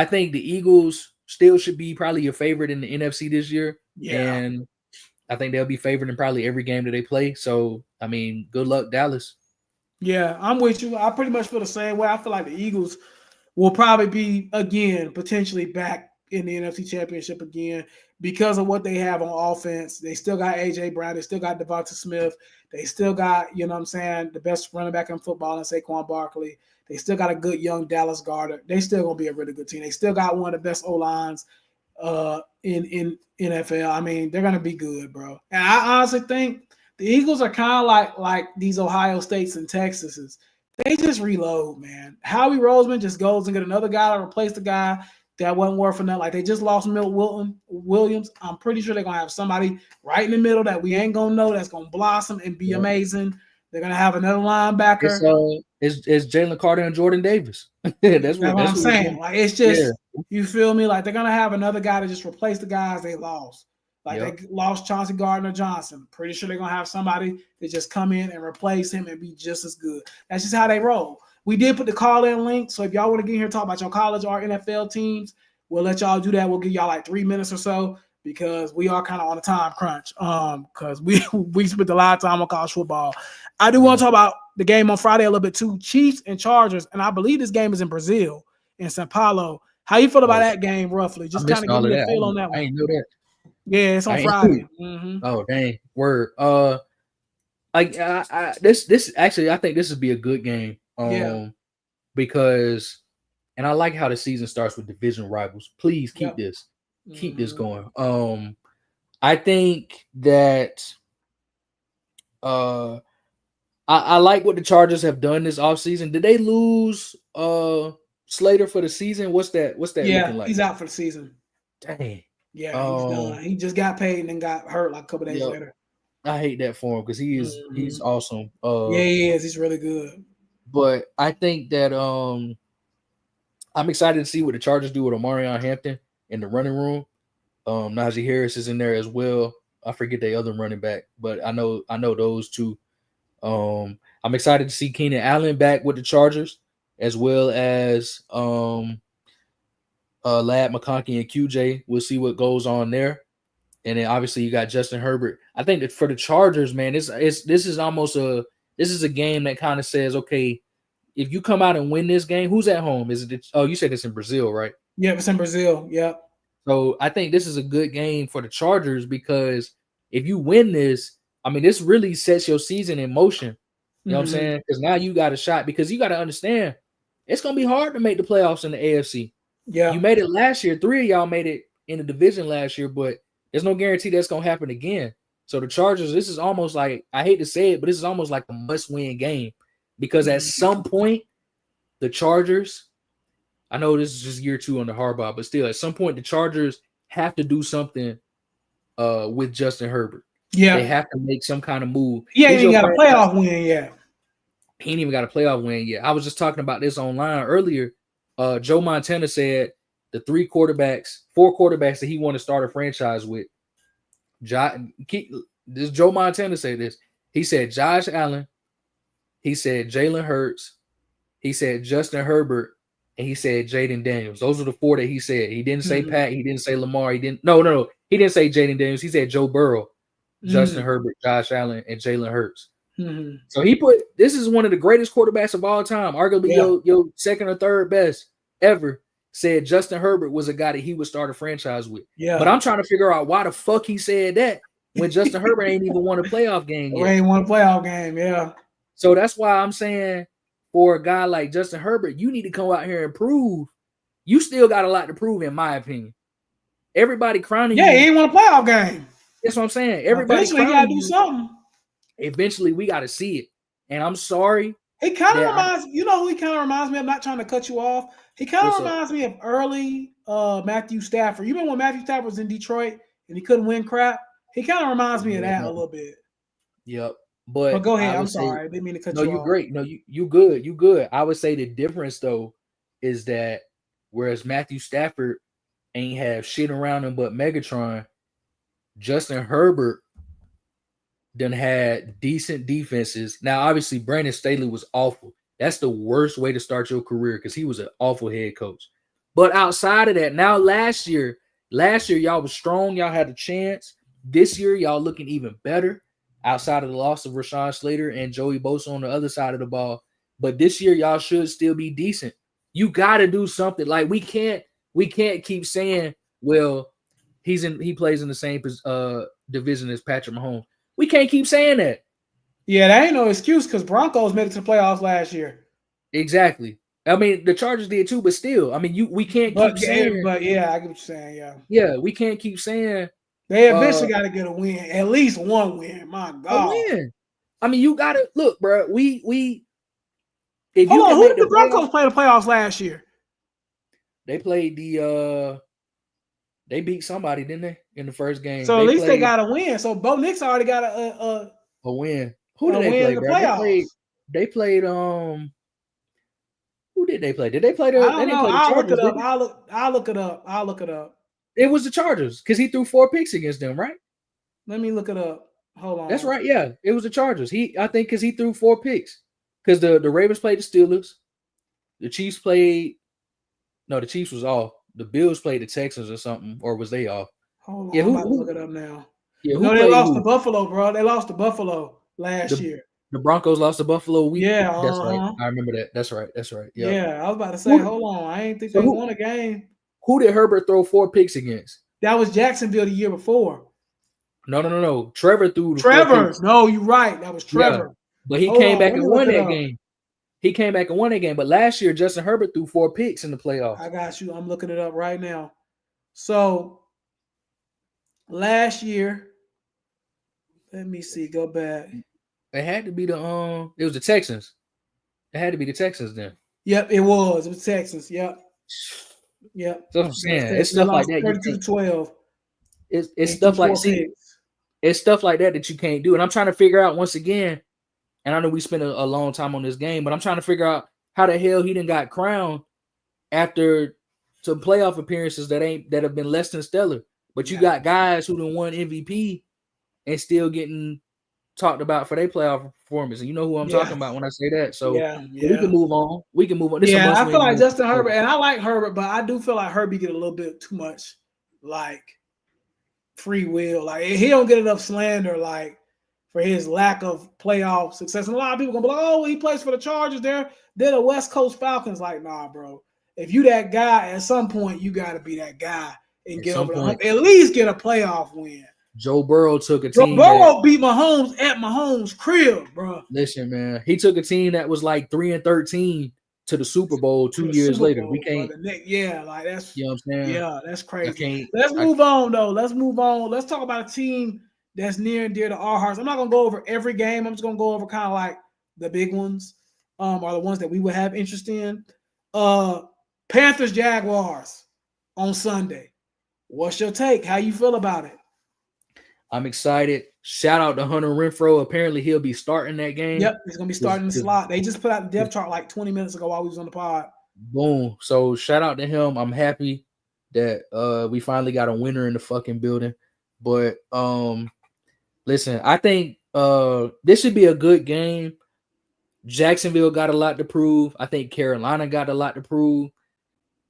think the Eagles still should be probably your favorite in the NFC this year. Yeah. And I think they'll be favored in probably every game that they play. So, I mean, good luck, Dallas. Yeah, I'm with you. I pretty much feel the same way. I feel like the Eagles will probably be again potentially back in the NFC Championship again because of what they have on offense. They still got AJ Brown. They still got Devonta Smith. They still got, you know what I'm saying, the best running back in football in Saquon Barkley. They still got a good young Dallas Goedert. They still gonna be a really good team. They still got one of the best O lines in NFL. I mean, they're gonna be good, bro. And I honestly think the Eagles are kind of like these Ohio States and Texases. They just reload, man. Howie Roseman just goes and get another guy to replace the guy that wasn't worth enough. Like they just lost Milt Williams. I'm pretty sure they're gonna have somebody right in the middle that we ain't gonna know that's gonna blossom and be amazing. They're gonna have another linebacker. It's Jalen Carter and Jordan Davis. that's what I'm saying. Like it's just you feel me? Like they're gonna have another guy to just replace the guys they lost. Like they lost Chauncey Gardner-Johnson. Pretty sure they're gonna have somebody that just come in and replace him and be just as good. That's just how they roll. We did put the call-in link, so if y'all want to get here and talk about your college or NFL teams, we'll let y'all do that. We'll give y'all like 3 minutes or so because we are kind of on a time crunch. Because we spent a lot of time on college football. I do want to talk about the game on Friday a little bit too. Chiefs and Chargers, and I believe this game is in Brazil, in São Paulo. How you feel about that game roughly? Just kind of give me a feel on that one. I didn't know that. Yeah, it's on Friday. Mm-hmm. Oh dang, word. This actually, I think this would be a good game. Because, and I like how the season starts with division rivals. Please keep this going. I think that, I like what the Chargers have done this offseason. Did they lose Slater for the season? What's that looking like? He's out for the season. Dang. Yeah, he's done. He just got paid and then got hurt like a couple days later. I hate that for him because he's awesome. He is. He's really good. But I think that I'm excited to see what the Chargers do with Omarion Hampton in the running room. Najee Harris is in there as well. I forget the other running back, but I know those two. I'm excited to see Keenan Allen back with the Chargers, as well as Lad McConkey and QJ. We'll see what goes on there. And then obviously you got Justin Herbert. I think that for the Chargers, man, this is a game that kind of says, okay, if you come out and win this game, who's at home? Is it? You said it's in Brazil, right? Yeah, it's in Brazil. Yeah. So I think this is a good game for the Chargers because if you win this, I mean, this really sets your season in motion. You know what I'm saying? Because now you got a shot. Because you got to understand, it's gonna be hard to make the playoffs in the AFC. Yeah, you made it last year. 3 of y'all made it in the division last year, but there's no guarantee that's gonna happen again. So the Chargers, this is almost like, I hate to say it, but this is almost like a must-win game because at some point, the Chargers, I know this is just year 2 under Harbaugh, but still, at some point, the Chargers have to do something with Justin Herbert. Yeah, they have to make some kind of move. Yeah, he ain't got a playoff win yet. He ain't even got a playoff win yet. I was just talking about this online earlier. Joe Montana said the 4 quarterbacks that he want to start a franchise with. This Joe Montana said this. He said Josh Allen. He said Jalen Hurts. He said Justin Herbert. And he said Jaden Daniels. Those are the 4 that he said. He didn't say Pat. He didn't say Lamar. He didn't. No. He didn't say Jaden Daniels. He said Joe Burrow, Justin Herbert, Josh Allen, and Jalen Hurts. So he put, this is one of the greatest quarterbacks of all time, arguably your second or third best ever. Said Justin Herbert was a guy that he would start a franchise with. Yeah. But I'm trying to figure out why the fuck he said that when Justin Herbert ain't even won a playoff game yet. Ain't won a playoff game, yeah. So that's why I'm saying for a guy like Justin Herbert, you need to come out here and prove. You still got a lot to prove, in my opinion. Everybody crowning you. Yeah, he ain't won a playoff game. That's what I'm saying. Everybody eventually got to do something. Eventually, we got to see it. And I'm sorry. He kind of reminds, you know who he kind of reminds me of? I'm not trying to cut you off. He kind of reminds me of early Matthew Stafford. You remember when Matthew Stafford was in Detroit and he couldn't win crap? He kind of reminds me of that a little bit. Yep. But go ahead. I'm sorry. I didn't mean to cut you off. No, you're great. No, you good. You good. I would say the difference, though, is that whereas Matthew Stafford ain't have shit around him but Megatron, Justin Herbert done had decent defenses. Now, obviously, Brandon Staley was awful. That's the worst way to start your career because he was an awful head coach. But outside of that, now last year, y'all was strong. Y'all had a chance. This year, y'all looking even better. outside of the loss of Rashawn Slater and Joey Bosa on the other side of the ball. But this year, y'all should still be decent. You got to do something. Like we can't keep saying, well, he plays in the same division as Patrick Mahomes. We can't keep saying that. Yeah, that ain't no excuse because Broncos made it to the playoffs last year. Exactly. I mean, the Chargers did too, but still, I mean, we can't keep saying. But yeah, I get what you're saying. Yeah. Yeah, we can't keep saying. They eventually got to get a win, at least one win. My God. A win. I mean, you got to look, bro. If Hold you on, can who make did the Broncos play the playoffs last year? They played they beat somebody, didn't they, in the first game? So at least they got a win. So Bo Nix already got a win. Who did they play, in the bro? playoffs. They played who did they play? Did they play the? I don't know. I'll look it up. I'll look it up. It was the Chargers because he threw 4 picks against them, right? Let me look it up. Hold on. That's right. Yeah, it was the Chargers. I think because he threw 4 picks. Because the Ravens played the Steelers, the Chiefs played. No, the Chiefs was off. The Bills played the Texans or something, or was they off? Hold on, yeah, I'm about to look it up now. Yeah, no, they lost to Buffalo, bro. They lost to Buffalo last year. The Broncos lost to Buffalo. Yeah, that's right. I remember that. That's right. That's right. Yep. Yeah, I was about to say, hold on. I ain't think they won a game. Who did Herbert throw 4 picks against? That was Jacksonville the year before. No. Trevor threw. No, you're right. That was Trevor. Yeah. But he came back and won that game. He came back and won that game. But last year, Justin Herbert threw 4 picks in the playoffs. I got you. I'm looking it up right now. So last year, let me see. Go back. It had to be it was the Texans. It had to be the Texans then. Yep, it was. It was Texans. Yep. That's what I'm saying. It's stuff like that. 32-12. It's stuff like it's stuff like that you can't do. And I'm trying to figure out once again, and I know we spent a long time on this game, but I'm trying to figure out how the hell he didn't got crowned after some playoff appearances that have been less than stellar. But you got guys who done won MVP and still getting talked about for their playoff performance. And you know who I'm talking about when I say that. So we can move on. This I feel like Justin Herbert, and I like Herbert, but I do feel like Herbie get a little bit too much like free will. Like he don't get enough slander like for his lack of playoff success. And a lot of people gonna be like, oh, he plays for the Chargers. They're the West Coast Falcons. Like, nah, bro. If you that guy, at some point you gotta be that guy and get over the hump. At least get a playoff win. Joe Burrow took a team. Burrow beat Mahomes at Mahomes' crib, bro. Listen, man, he took a team that was like 3-13 to the Super Bowl 2 years later. We can't. Like that's. You know what I'm saying? Yeah, that's crazy. Let's move on, though. Let's move on. Let's talk about a team that's near and dear to our hearts. I'm not gonna go over every game. I'm just gonna go over kind of like the big ones, or the ones that we would have interest in. Panthers Jaguars on Sunday. What's your take? How you feel about it? I'm excited. Shout out to Hunter Renfrow. Apparently, he'll be starting that game. Yep, he's going to be starting the slot. They just put out the depth chart like 20 minutes ago while we was on the pod. Boom. So, shout out to him. I'm happy that we finally got a winner in the fucking building. But, listen, I think this should be a good game. Jacksonville got a lot to prove. I think Carolina got a lot to prove.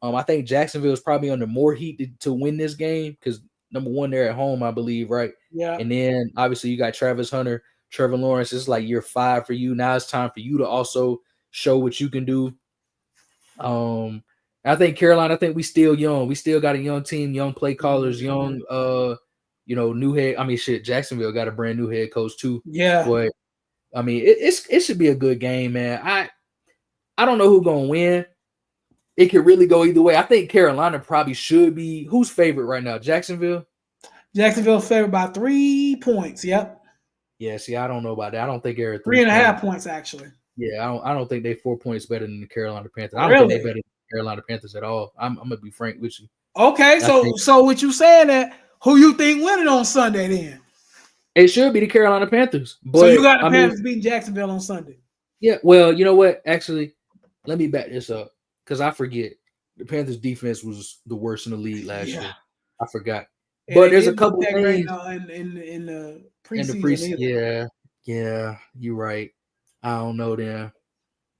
I think Jacksonville is probably under more heat to win this game because number one, they're at home, I believe, right? Yeah. And then obviously you got Travis Hunter, Trevor Lawrence. It's like year 5 for you. Now it's time for you to also show what you can do. I think Carolina, I think we still young. We still got a young team, young play callers, young new head. I mean, Jacksonville got a brand new head coach too. Yeah. But I mean, it should be a good game, man. I don't know who's gonna win. It could really go either way. I think Carolina probably should be. Who's favorite right now? Jacksonville? Jacksonville's favored by 3 points. Yep. Yeah, see, I don't know about that. I don't think they're 3.5 points, actually. Yeah, I don't think they're 4 points better than the Carolina Panthers. I don't think they're better than the Carolina Panthers at all. I'm going to be frank with you. Okay, so what you saying that, who you think winning on Sunday then? It should be the Carolina Panthers. But, so you got the Panthers beating Jacksonville on Sunday? Yeah, well, you know what? Actually, let me back this up. Because I forget, the Panthers' defense was the worst in the league last year. I forgot. But there's a couple things in the preseason. Yeah, you're right. I don't know then.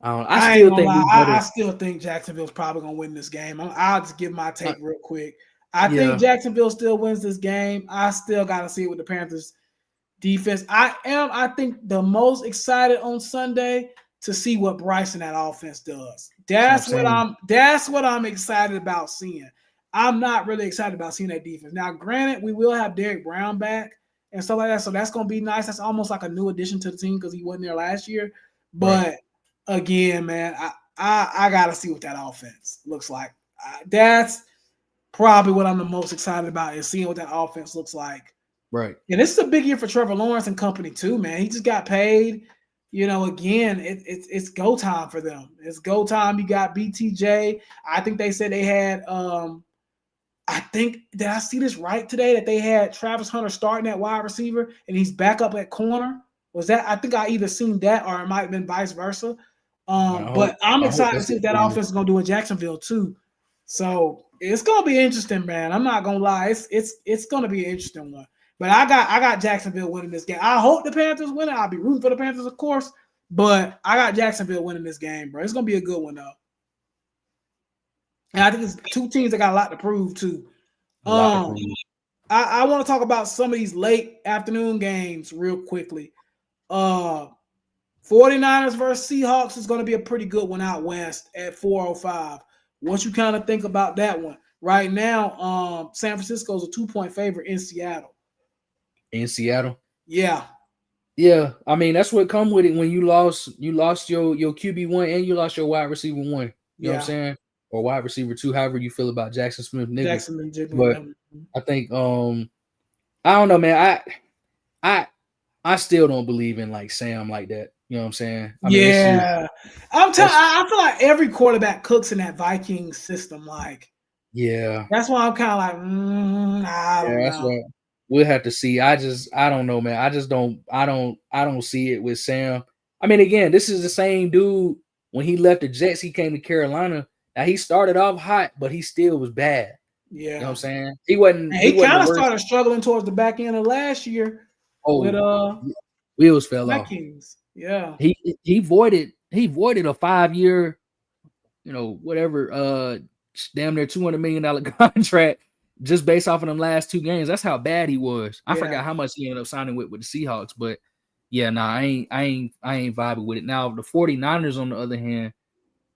I still think Jacksonville's probably gonna win this game. I'll just give my take real quick. I think Jacksonville still wins this game. I still gotta see what the Panthers defense. I think the most excited on Sunday to see what Bryce and that offense does. That's what I'm excited about seeing. I'm not really excited about seeing that defense. Now, granted, we will have Derrick Brown back and stuff like that, so that's going to be nice. That's almost like a new addition to the team because he wasn't there last year. But again, man, I got to see what that offense looks like. That's probably what I'm the most excited about is seeing what that offense looks like. Right. And this is a big year for Trevor Lawrence and company too, man. He just got paid. Again, it's go time for them. It's go time. You got BTJ. I think they said they had did I see this right today that they had Travis Hunter starting at wide receiver and he's back up at corner? Was that? I think I either seen that or it might have been vice versa. But I'm excited to see what that offense is going to do in Jacksonville too. So it's going to be interesting, man. I'm not going to lie. It's going to be an interesting one. But I got Jacksonville winning this game. I hope the Panthers win it. I'll be rooting for the Panthers, of course. But I got Jacksonville winning this game, bro. It's going to be a good one, though. And I think it's two teams that got a lot to prove, too. I want to talk about some of these late afternoon games real quickly. 49ers versus Seahawks is going to be a pretty good one out west at 4:05. What you kind of think about that one? Right now, San Francisco is a 2-point favorite in Seattle. In Seattle? Yeah. Yeah. I mean, that's what come with it when you lost your QB1 and you lost your wide receiver 1. You know what I'm saying? Or wide receiver 2, however you feel about Jackson Smith-Njigba. But I think I don't know, man. I still don't believe in like Sam like that. You know what I'm saying? I feel like every quarterback cooks in that Vikings system. Like, that's why I'm kind of like, I don't know. That's right. We'll have to see. I don't know, man. I don't see it with Sam. I mean, again, this is the same dude when he left the Jets, he came to Carolina. Now he started off hot, but he still was bad. Yeah. You know what I'm saying? He wasn't. He kind of started struggling towards the back end of last year. With wheels fell off. Kings. Yeah. He voided a 5-year, whatever, damn near $200 million contract just based off of them last 2 games. That's how bad he was. I forgot how much he ended up signing with the Seahawks, but I ain't vibing with it. Now the 49ers, on the other hand,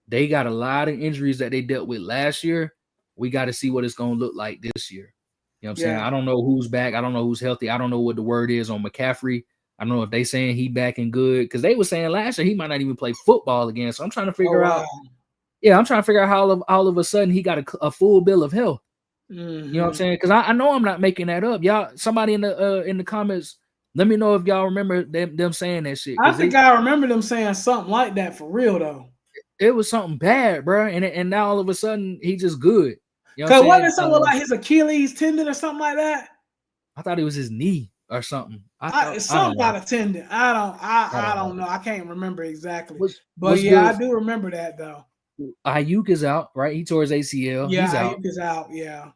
they got a lot of injuries that they dealt with last year. We got to see what it's gonna look like this year. You know what I'm saying? I don't know who's back. I don't know who's healthy. I don't know what the word is on McCaffrey. I don't know if they saying he back and good because they were saying last year he might not even play football again. So I'm trying to figure out. Yeah, I'm trying to figure out how all of a sudden he got a full bill of health. You know what I'm saying? Because I know I'm not making that up. Y'all, somebody in the comments, let me know if y'all remember them saying that shit. I think I remember them saying something like that for real though. It was something bad, bro, and now all of a sudden he just good. Because wasn't it something like his Achilles tendon or something like that? I thought it was his knee or something. It's something about a tendon. I don't know. I can't remember exactly. I do remember that though. Ayuk is out, right? He tore his ACL. Yeah, he's out. Ayuk is out. Yeah. You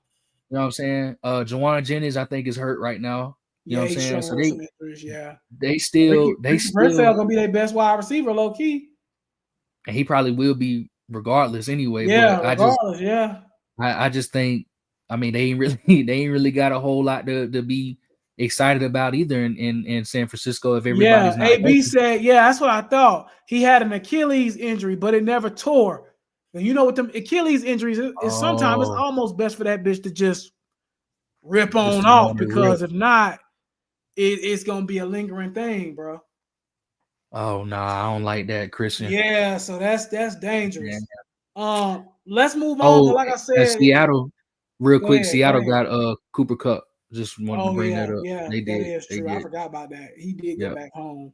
know what I'm saying? Juwan Jennings, I think, is hurt right now. You know what I'm saying? So they still gonna be their best wide receiver, low key. And he probably will be regardless anyway. Yeah, but regardless, I just think, I mean, they ain't really got a whole lot to be excited about either in San Francisco if everybody's not. AB said, that's what I thought. He had an Achilles injury, but it never tore. And you know what them Achilles injuries is sometimes it's almost best for that bitch to just rip on off because if not, it's gonna be a lingering thing, bro. Oh no, I don't like that, Christian. Yeah, so that's dangerous. Yeah. Let's move on. Like I said, Seattle, real quick. Seattle got Cooper Kupp. Just wanted to bring that up. Yeah, they did. That is true. I forgot about that. He did get back home.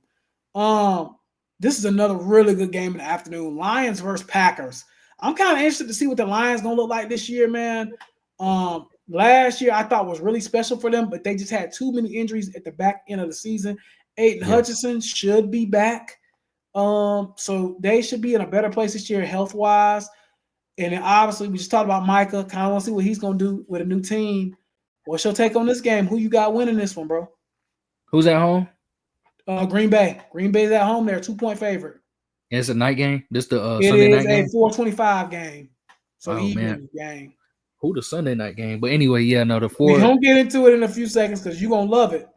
This is another really good game in the afternoon. Lions versus Packers. I'm kind of interested to see what the Lions gonna look like this year, man. Last year I thought was really special for them, but they just had too many injuries at the back end of the season. Aiden Hutchinson should be back. So they should be in a better place this year health-wise. And then obviously we just talked about Micah. Kind of want to see what he's gonna do with a new team. What's your take on this game? Who you got winning this one, bro? Who's at home? Green Bay. Green Bay's at home. They're a 2-point favorite. And it's a night game. This the Sunday night game. It is a 4:25 game. So evening game. Who the Sunday night game? But anyway, the 4. We're gonna get into it in a few seconds because you're gonna love it.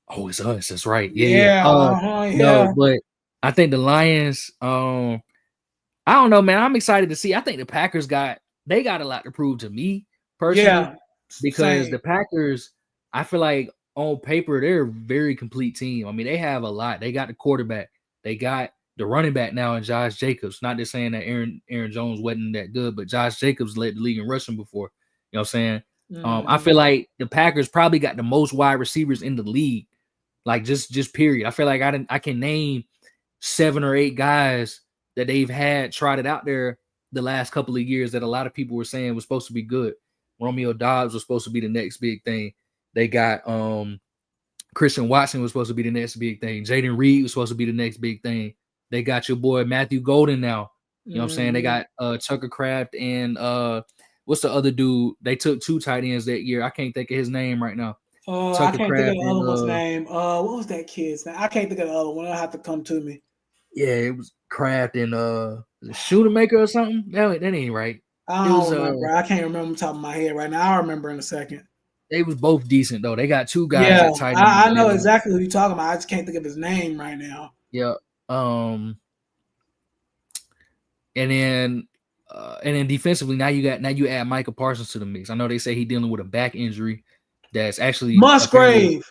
Oh, it's us. That's right. Yeah. Yeah, No, yeah. but I think the Lions. I don't know, man. I'm excited to see. I think the Packers got a lot to prove to me personally, Yeah, because same. the Packers, I feel like on paper they're a very complete team. I mean, they have a lot. They got the quarterback. They got the running back now in Josh Jacobs. Not just saying that Aaron Jones wasn't that good, but Josh Jacobs led the league in rushing before. You know what I'm saying? I feel like the Packers probably got the most wide receivers in the league. Like just period. I feel like I can name 7 or 8 guys that they've had trotted out there the last couple of years that a lot of people were saying was supposed to be good. Romeo Dobbs was supposed to be the next big thing. They got Christian Watson was supposed to be the next big thing. Jaden Reed was supposed to be the next big thing. They got your boy Matthew Golden now. You know what I'm saying? They got Tucker Kraft and what's the other dude? They took 2 tight ends that year. I can't think of his name right now. I Tucker can't think of Kraft the other one's name. What was that kid's name? I can't think of the other one. It'll have to come to me. Yeah, it was Kraft and Shoemaker or something. That ain't right. I don't remember. I can't remember top of my head right now. I'll remember in a second. They was both decent though. They got 2 guys Yeah, at tight end. I know exactly who you're talking about. I just can't think of his name right now. Yeah. And then defensively, now you add Micah Parsons to the mix. I know they say he's dealing with a back injury. That's actually Musgrave.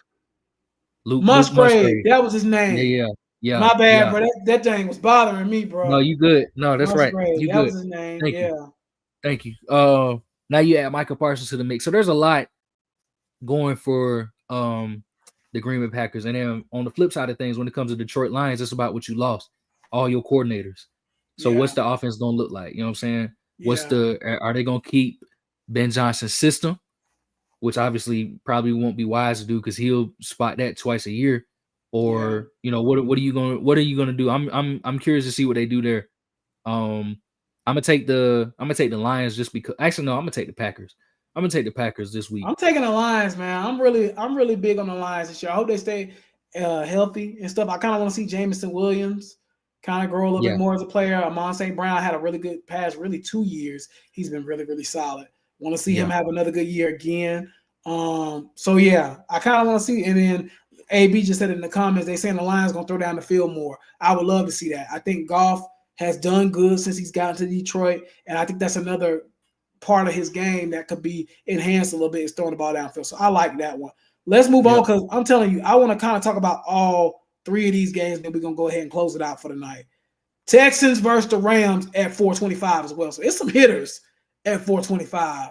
Luke Musgrave. That was his name. Yeah. My bad, bro. That thing was bothering me, bro. No, you good. No, that's Musgrave. right. You that good. was his name. Thank you. Now you add Micah Parsons to the mix. So there's a lot going for the Green Bay Packers. And then on the flip side of things, when it comes to Detroit Lions, it's about what you lost. All your coordinators. So what's the offense gonna look like? You know what I'm saying? Are they gonna keep Ben Johnson's system? Which obviously probably won't be wise to do because he'll spot that twice a year. Or what are you gonna do? I'm curious to see what they do there. I'm gonna take the Lions just because. Actually, no, I'm gonna take the Packers. I'm gonna take the Packers this week. I'm taking the Lions, man. I'm really big on the Lions this year. I hope they stay healthy and stuff. I kind of want to see Jameson Williams kind of grow a little bit more as a player. Amon St. Brown had a really good past, really 2 years. He's been really, really solid. Want to see him have another good year again. So yeah, I kind of want to see. And then AB just said it in the comments, they saying the Lions gonna throw down the field more. I would love to see that. I think Goff has done good since he's gotten to Detroit, and I think that's another part of his game that could be enhanced a little bit is throwing the ball downfield. So I like that one. Let's move on because I'm telling you, I want to kind of talk about all 3 of these games, then we're gonna go ahead and close it out for the night. Texans versus the Rams at 425 as well. So it's some hitters at 425.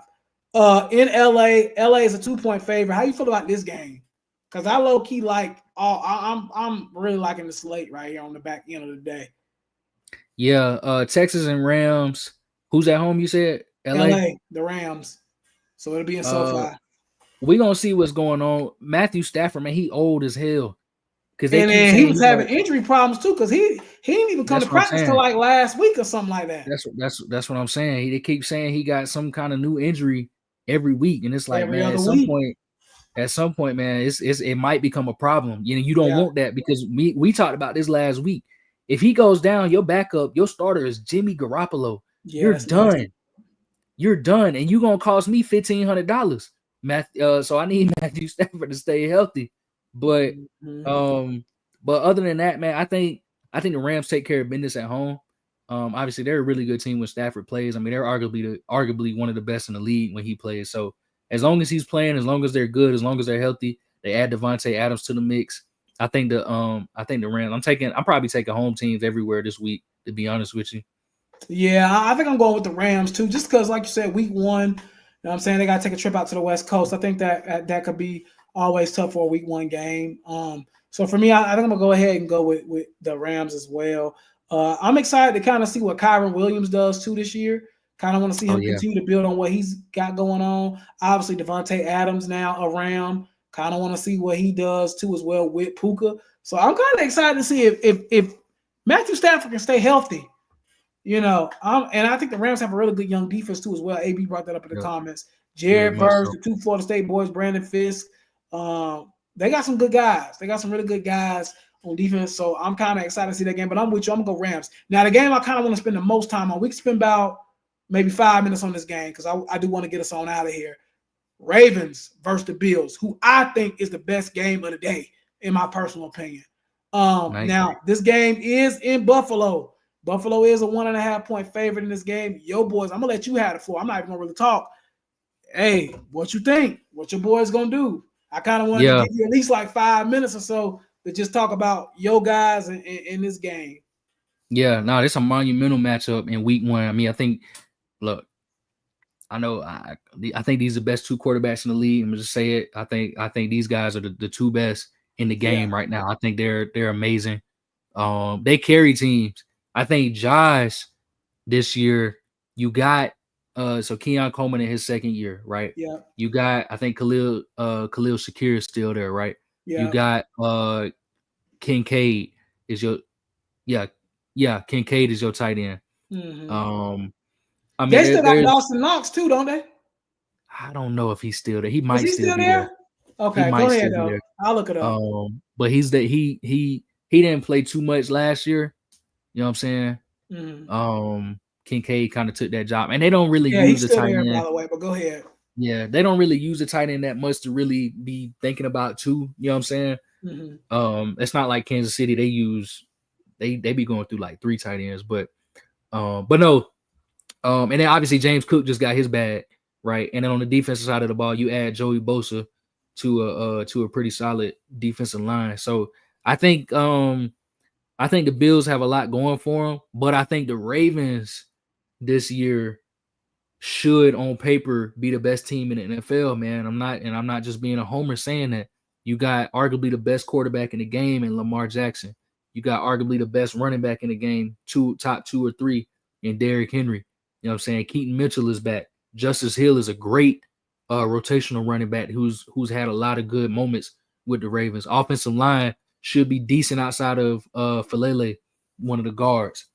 In LA is a 2-point favorite. How you feel about this game? Because I low key like I'm really liking the slate right here on the back end of the day. Yeah, Texas and Rams. Who's at home? You said LA, the Rams. So it'll be in SoFi. We're gonna see what's going on. Matthew Stafford, man, he old as hell. And then he was having injury problems too, because he didn't even come to practice till like last week or something like that. That's what I'm saying. They keep saying he got some kind of new injury every week, and it's like, man, at some point, man, it might become a problem. You don't want that because we talked about this last week. If he goes down, your backup, your starter is Jimmy Garoppolo. You're done. Nice. You're done, and you're gonna cost me $1,500. So I need Matthew Stafford to stay healthy. But other than that, man, I think the Rams take care of business at home. Obviously they're a really good team when Stafford plays. I mean, they're arguably one of the best in the league when he plays. So as long as he's playing, as long as they're good, as long as they're healthy, they add Devontae Adams to the mix. I think the Rams. I'm probably taking home teams everywhere this week, to be honest with you. Yeah, I think I'm going with the Rams too, just because, like you said, week 1, you know what I'm saying, they got to take a trip out to the West Coast. I think that could be always tough for a week 1 game. So for me, I think I'm gonna go ahead and go with the Rams as well. I'm excited to kind of see what Kyron Williams does too this year. Kind of want to see him continue to build on what he's got going on. Obviously, Devontae Adams now around. Kind of want to see what he does too as well with Puka. So I'm kind of excited to see if Matthew Stafford can stay healthy. And I think the Rams have a really good young defense too as well. AB brought that up in the comments. Jared Verse, the 2 Florida State boys, Brandon Fisk. They got some good guys. They got some really good guys on defense. So I'm kind of excited to see that game. But I'm with you. I'm going to go Rams. Now, the game I kind of want to spend the most time on, we can spend about maybe 5 minutes on this game because I do want to get us on out of here. Ravens versus the Bills, who I think is the best game of the day in my personal opinion. Nice. Now this game is in Buffalo. Buffalo is a 1.5-point favorite in this game. Yo, boys, I'm gonna let you have the floor. I'm not even gonna really talk. Hey, what you think? What your boys gonna do? I kind of wanted to give you at least like 5 minutes or so to just talk about your guys in this game. Yeah, no, it's a monumental matchup in week 1. I mean, I think, look, I know I think these are the best 2 quarterbacks in the league. I'm gonna just say it. I think these guys are the 2 best in the game right now. I think they're amazing. They carry teams. I think Josh this year, you got so Keon Coleman in his second year, right? Yeah. You got, I think Khalil Shakir is still there, right? Yeah. You got Kincaid is your Kincaid is your tight end. Mm-hmm. I mean, they still got Dawson Knox too, don't they? I don't know if he's still there. He might he still be there. Okay, go ahead though. I'll look it up. But he didn't play too much last year. You know what I'm saying? Mm-hmm. Kincaid kind of took that job, and they don't really use the tight end. By the way, but go ahead. Yeah, they don't really use the tight end that much to really be thinking about too. You know what I'm saying? Mm-hmm. It's not like Kansas City. They be going through like 3 tight ends, but no. And then obviously James Cook just got his bag, right? And then on the defensive side of the ball, you add Joey Bosa to a pretty solid defensive line. So I think the Bills have a lot going for them, but I think the Ravens this year should, on paper, be the best team in the NFL, man. I'm not just being a homer saying that. You got arguably the best quarterback in the game in Lamar Jackson. You got arguably the best running back in the game, top 2 or 3 in Derrick Henry. You know what I'm saying? Keaton Mitchell is back. Justice Hill is a great rotational running back who's had a lot of good moments with the Ravens. Offensive line should be decent outside of Falele, one of the guards.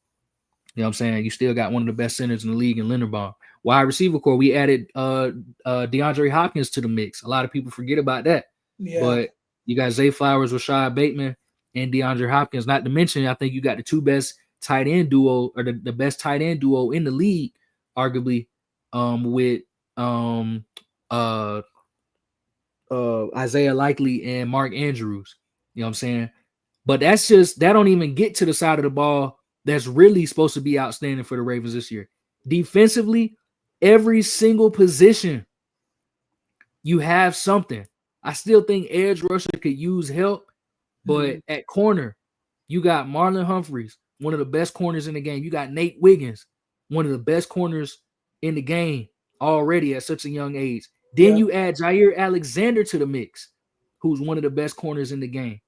You know what I'm saying? You still got one of the best centers in the league in Linderbaum. Wide receiver core, we added DeAndre Hopkins to the mix. A lot of people forget about that. Yeah. But you got Zay Flowers, Rashad Bateman, and DeAndre Hopkins. Not to mention, I think you got the 2 best tight end duo, or the best tight end duo in the league, arguably, with Isaiah Likely and Mark Andrews. You know what I'm saying? But that don't even get to the side of the ball that's really supposed to be outstanding for the Ravens this year. Defensively, every single position, you have something. I still think edge rusher could use help, but at corner, you got Marlon Humphreys, one of the best corners in the game. You got Nate Wiggins, one of the best corners in the game already at such a young age. Then you add Jair Alexander to the mix, who's one of the best corners in the game.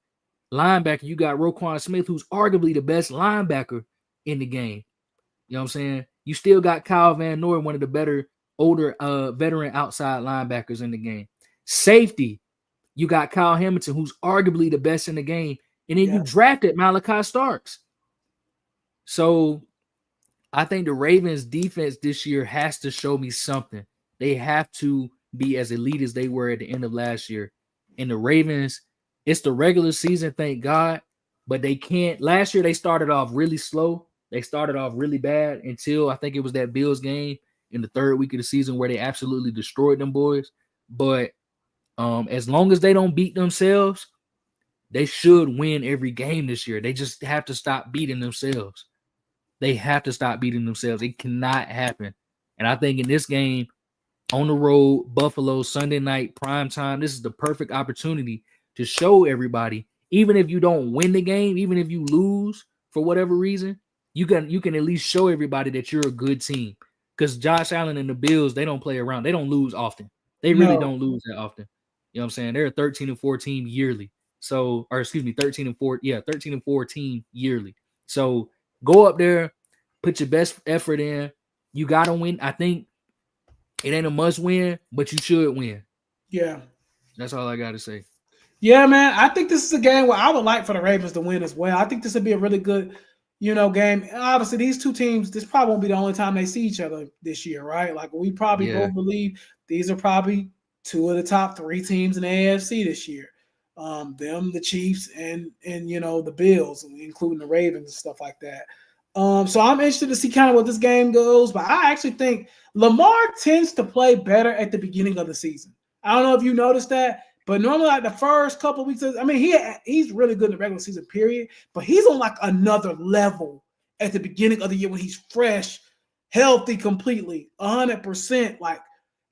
Linebacker, you got Roquan Smith, who's arguably the best linebacker in the game. You know what I'm saying? You still got Kyle Van Noy, one of the better, older, veteran outside linebackers in the game. Safety, you got Kyle Hamilton, who's arguably the best in the game. And then you drafted Malachi Starks. So I think the Ravens defense this year has to show me something. They have to be as elite as they were at the end of last year. And the Ravens, it's the regular season, thank God, but they can't. Last year, they started off really slow. They started off really bad until I think it was that Bills game in the 3rd week of the season where they absolutely destroyed them boys. But as long as they don't beat themselves, they should win every game this year. They just have to stop beating themselves. They have to stop beating themselves. It cannot happen. And I think in this game, on the road, Buffalo, Sunday night, prime time, this is the perfect opportunity to show everybody, even if you don't win the game, even if you lose for whatever reason, you can at least show everybody that you're a good team. Because Josh Allen and the Bills, they don't play around. They don't lose often. They really don't lose that often. You know what I'm saying? They're a 13-4 team yearly. So, or excuse me, 13-4. Yeah, 13-4 team yearly. So go up there, put your best effort in. You got to win. I think it ain't a must win, but you should win. Yeah. That's all I got to say. Yeah, man. I think this is a game where I would like for the Ravens to win as well. I think this would be a really good, game. And obviously, these 2 teams, this probably won't be the only time they see each other this year, right? Like, we probably both believe these are probably 2 of the top 3 teams in the AFC this year. Them, the Chiefs, and the Bills, including the Ravens and stuff like that. So I'm interested to see kind of what this game goes, but I actually think Lamar tends to play better at the beginning of the season. I don't know if you noticed that. But normally, like the first couple of weeks, I mean, he's really good in the regular season period, but he's on like another level at the beginning of the year when he's fresh, healthy, completely, 100%. Like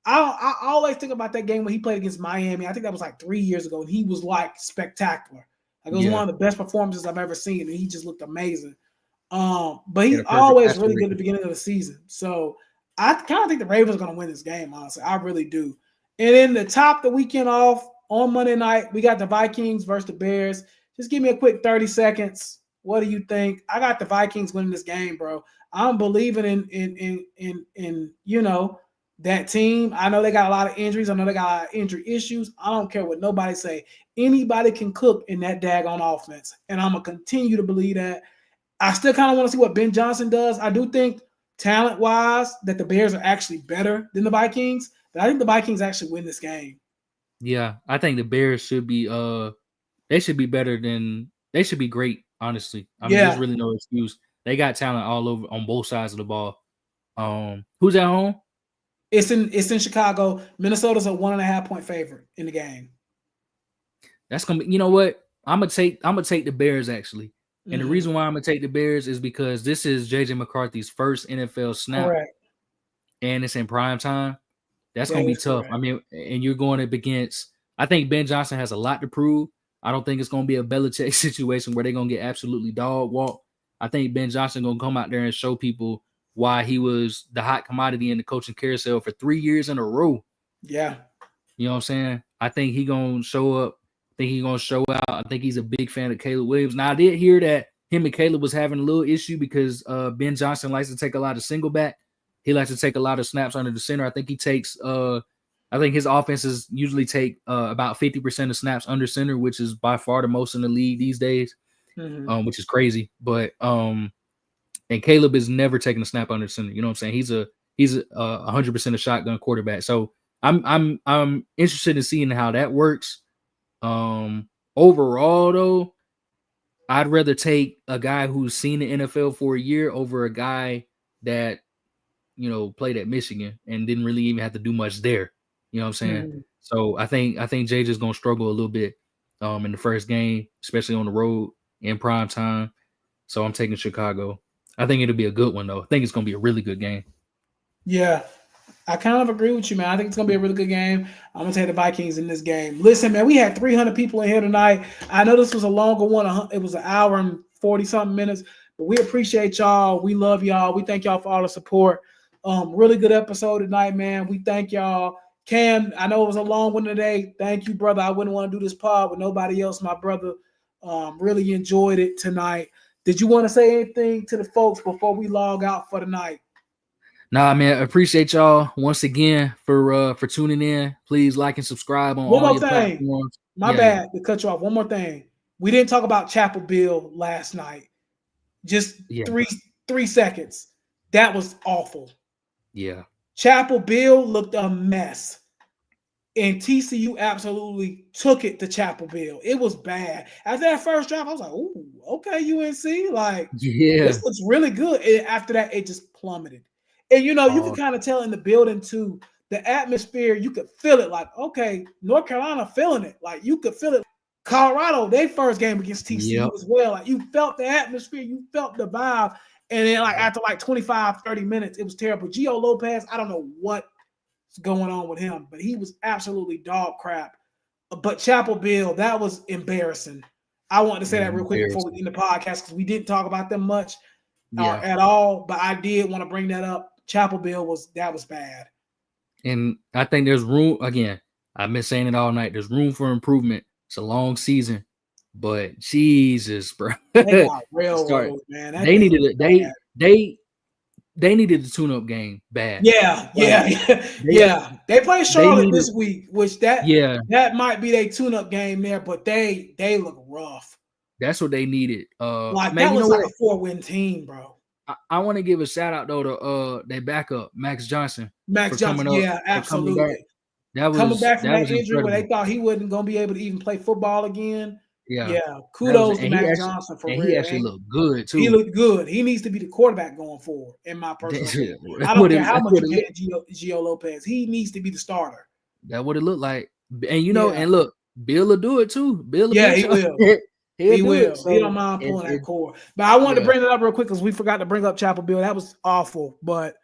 I always think about that game when he played against Miami. I think that was like 3 years ago, and he was like spectacular. Like it was one of the best performances I've ever seen, and he just looked amazing. But he's always really good at the beginning of the season. So I kind of think the Ravens are going to win this game, honestly. I really do. And then to top the weekend off on Monday night, we got the Vikings versus the Bears. Just give me a quick 30 seconds. What do you think? I got the Vikings winning this game, bro. I'm believing in that team. I know they got a lot of injuries. I know they got a lot of injury issues. I don't care what nobody say. Anybody can cook in that daggone offense. And I'm going to continue to believe that. I still kind of want to see what Ben Johnson does. I do think talent-wise that the Bears are actually better than the Vikings, but I think the Vikings actually win this game. Yeah, I think the Bears should be they should be better than they should be great, honestly. I mean, there's really no excuse. They got talent all over on both sides of the ball. Who's at home? It's in Chicago. Minnesota's a 1.5 point favorite in the game. That's gonna be, you know what? I'm gonna take the Bears actually. And the reason why I'm going to take the Bears is because this is J.J. McCarthy's first NFL snap. Correct. And it's in prime time. That's going to be tough. Correct. I mean, and you're going up against – I think Ben Johnson has a lot to prove. I don't think it's going to be a Belichick situation where they're going to get absolutely dog walked. I think Ben Johnson going to come out there and show people why he was the hot commodity in the coaching carousel for 3 years in a row. Yeah. You know what I'm saying? I think he's going to show up. I think he's going to show out. I think he's a big fan of Caleb Williams. Now, I did hear that him and Caleb was having a little issue because Ben Johnson likes to take a lot of single back. He likes to take a lot of snaps under the center. I think he takes I think his offenses usually take about 50% of snaps under center, which is by far the most in the league these days, which is crazy. But and Caleb is never taking a snap under center. You know what I'm saying? He's a 100% a shotgun quarterback. So I'm interested in seeing how that works. Overall, though, I'd rather take a guy who's seen the NFL for a year over a guy that, played at Michigan and didn't really even have to do much there. You know what I'm saying? So I think JJ's gonna struggle a little bit in the first game, especially on the road in prime time. So I'm taking Chicago. I think it'll be a good one, though. I think it's gonna be a really good game. Yeah. I kind of agree with you, man. I think it's going to be a really good game. I'm going to take the Vikings in this game. Listen, man, we had 300 people in here tonight. I know this was a longer one. It was an hour and 40-something minutes, but we appreciate y'all. We love y'all. We thank y'all for all the support. Really good episode tonight, man. We thank y'all. Cam, I know it was a long one today. Thank you, brother. I wouldn't want to do this pod with nobody else, my brother. Really enjoyed it tonight. Did you want to say anything to the folks before we log out for the night? Nah, man, I appreciate y'all once again for tuning in. Please like and subscribe on all your platforms. My bad to cut you off. One more thing. We didn't talk about Chapel Bill last night. Just 3 seconds. That was awful. Yeah. Chapel Bill looked a mess. And TCU absolutely took it to Chapel Bill. It was bad. After that first drive, I was like, ooh, okay, UNC. Like, this looks really good. And after that, it just plummeted. And, you could kind of tell in the building, too, the atmosphere, you could feel it. Like, okay, North Carolina feeling it. Like, you could feel it. Colorado, their first game against TCU as well. Like, you felt the atmosphere. You felt the vibe. And then, after 25, 30 minutes, it was terrible. Gio Lopez, I don't know what's going on with him, but he was absolutely dog crap. But Chapel Bill, that was embarrassing. I wanted to say that real quick before we end the podcast because we didn't talk about them much at all, but I did want to bring that up. Chapel Bill was bad. And I think there's room, again, I've been saying it all night, there's room for improvement. It's a long season, but Jesus, bro. They got railroad, man. They needed a tune-up game bad. Yeah. They play Charlotte this week, which that might be their tune-up game there, but they look rough. That's what they needed. Man, that was like a 4-win team, bro. I want to give a shout out though to their backup, Max Johnson. Absolutely. That was coming back from that injury incredible. where they thought he wasn't going to be able to even play football again. Yeah. Kudos to Max Johnson for real. He actually looked good too. He looked good. He needs to be the quarterback going forward, in my personal opinion. I don't care how much you pay Gio Lopez. He needs to be the starter. That's what it looked like. And and look, Bill will do it too. Bill will Yeah, get he you. will. He'll He do will. it. So He don't mind pulling that cord. But I wanted to bring it up real quick because we forgot to bring up Chapel Bill. That was awful. But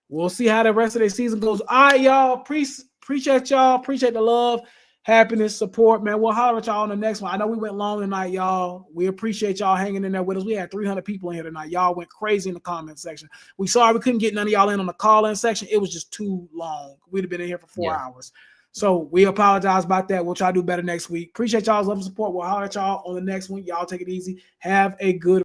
we'll see how the rest of the season goes. All right, y'all. Appreciate y'all. Appreciate the love, happiness, support, man. We'll holler at y'all on the next one. I know we went long tonight, y'all. We appreciate y'all hanging in there with us. We had 300 people in here tonight. Y'all went crazy in the comment section. We sorry we couldn't get none of y'all in on the call-in section. It was just too long. We'd have been in here for 4 hours. So we apologize about that. We'll try to do better next week. Appreciate y'all's love and support. We'll holler at y'all on the next one. Y'all take it easy. Have a good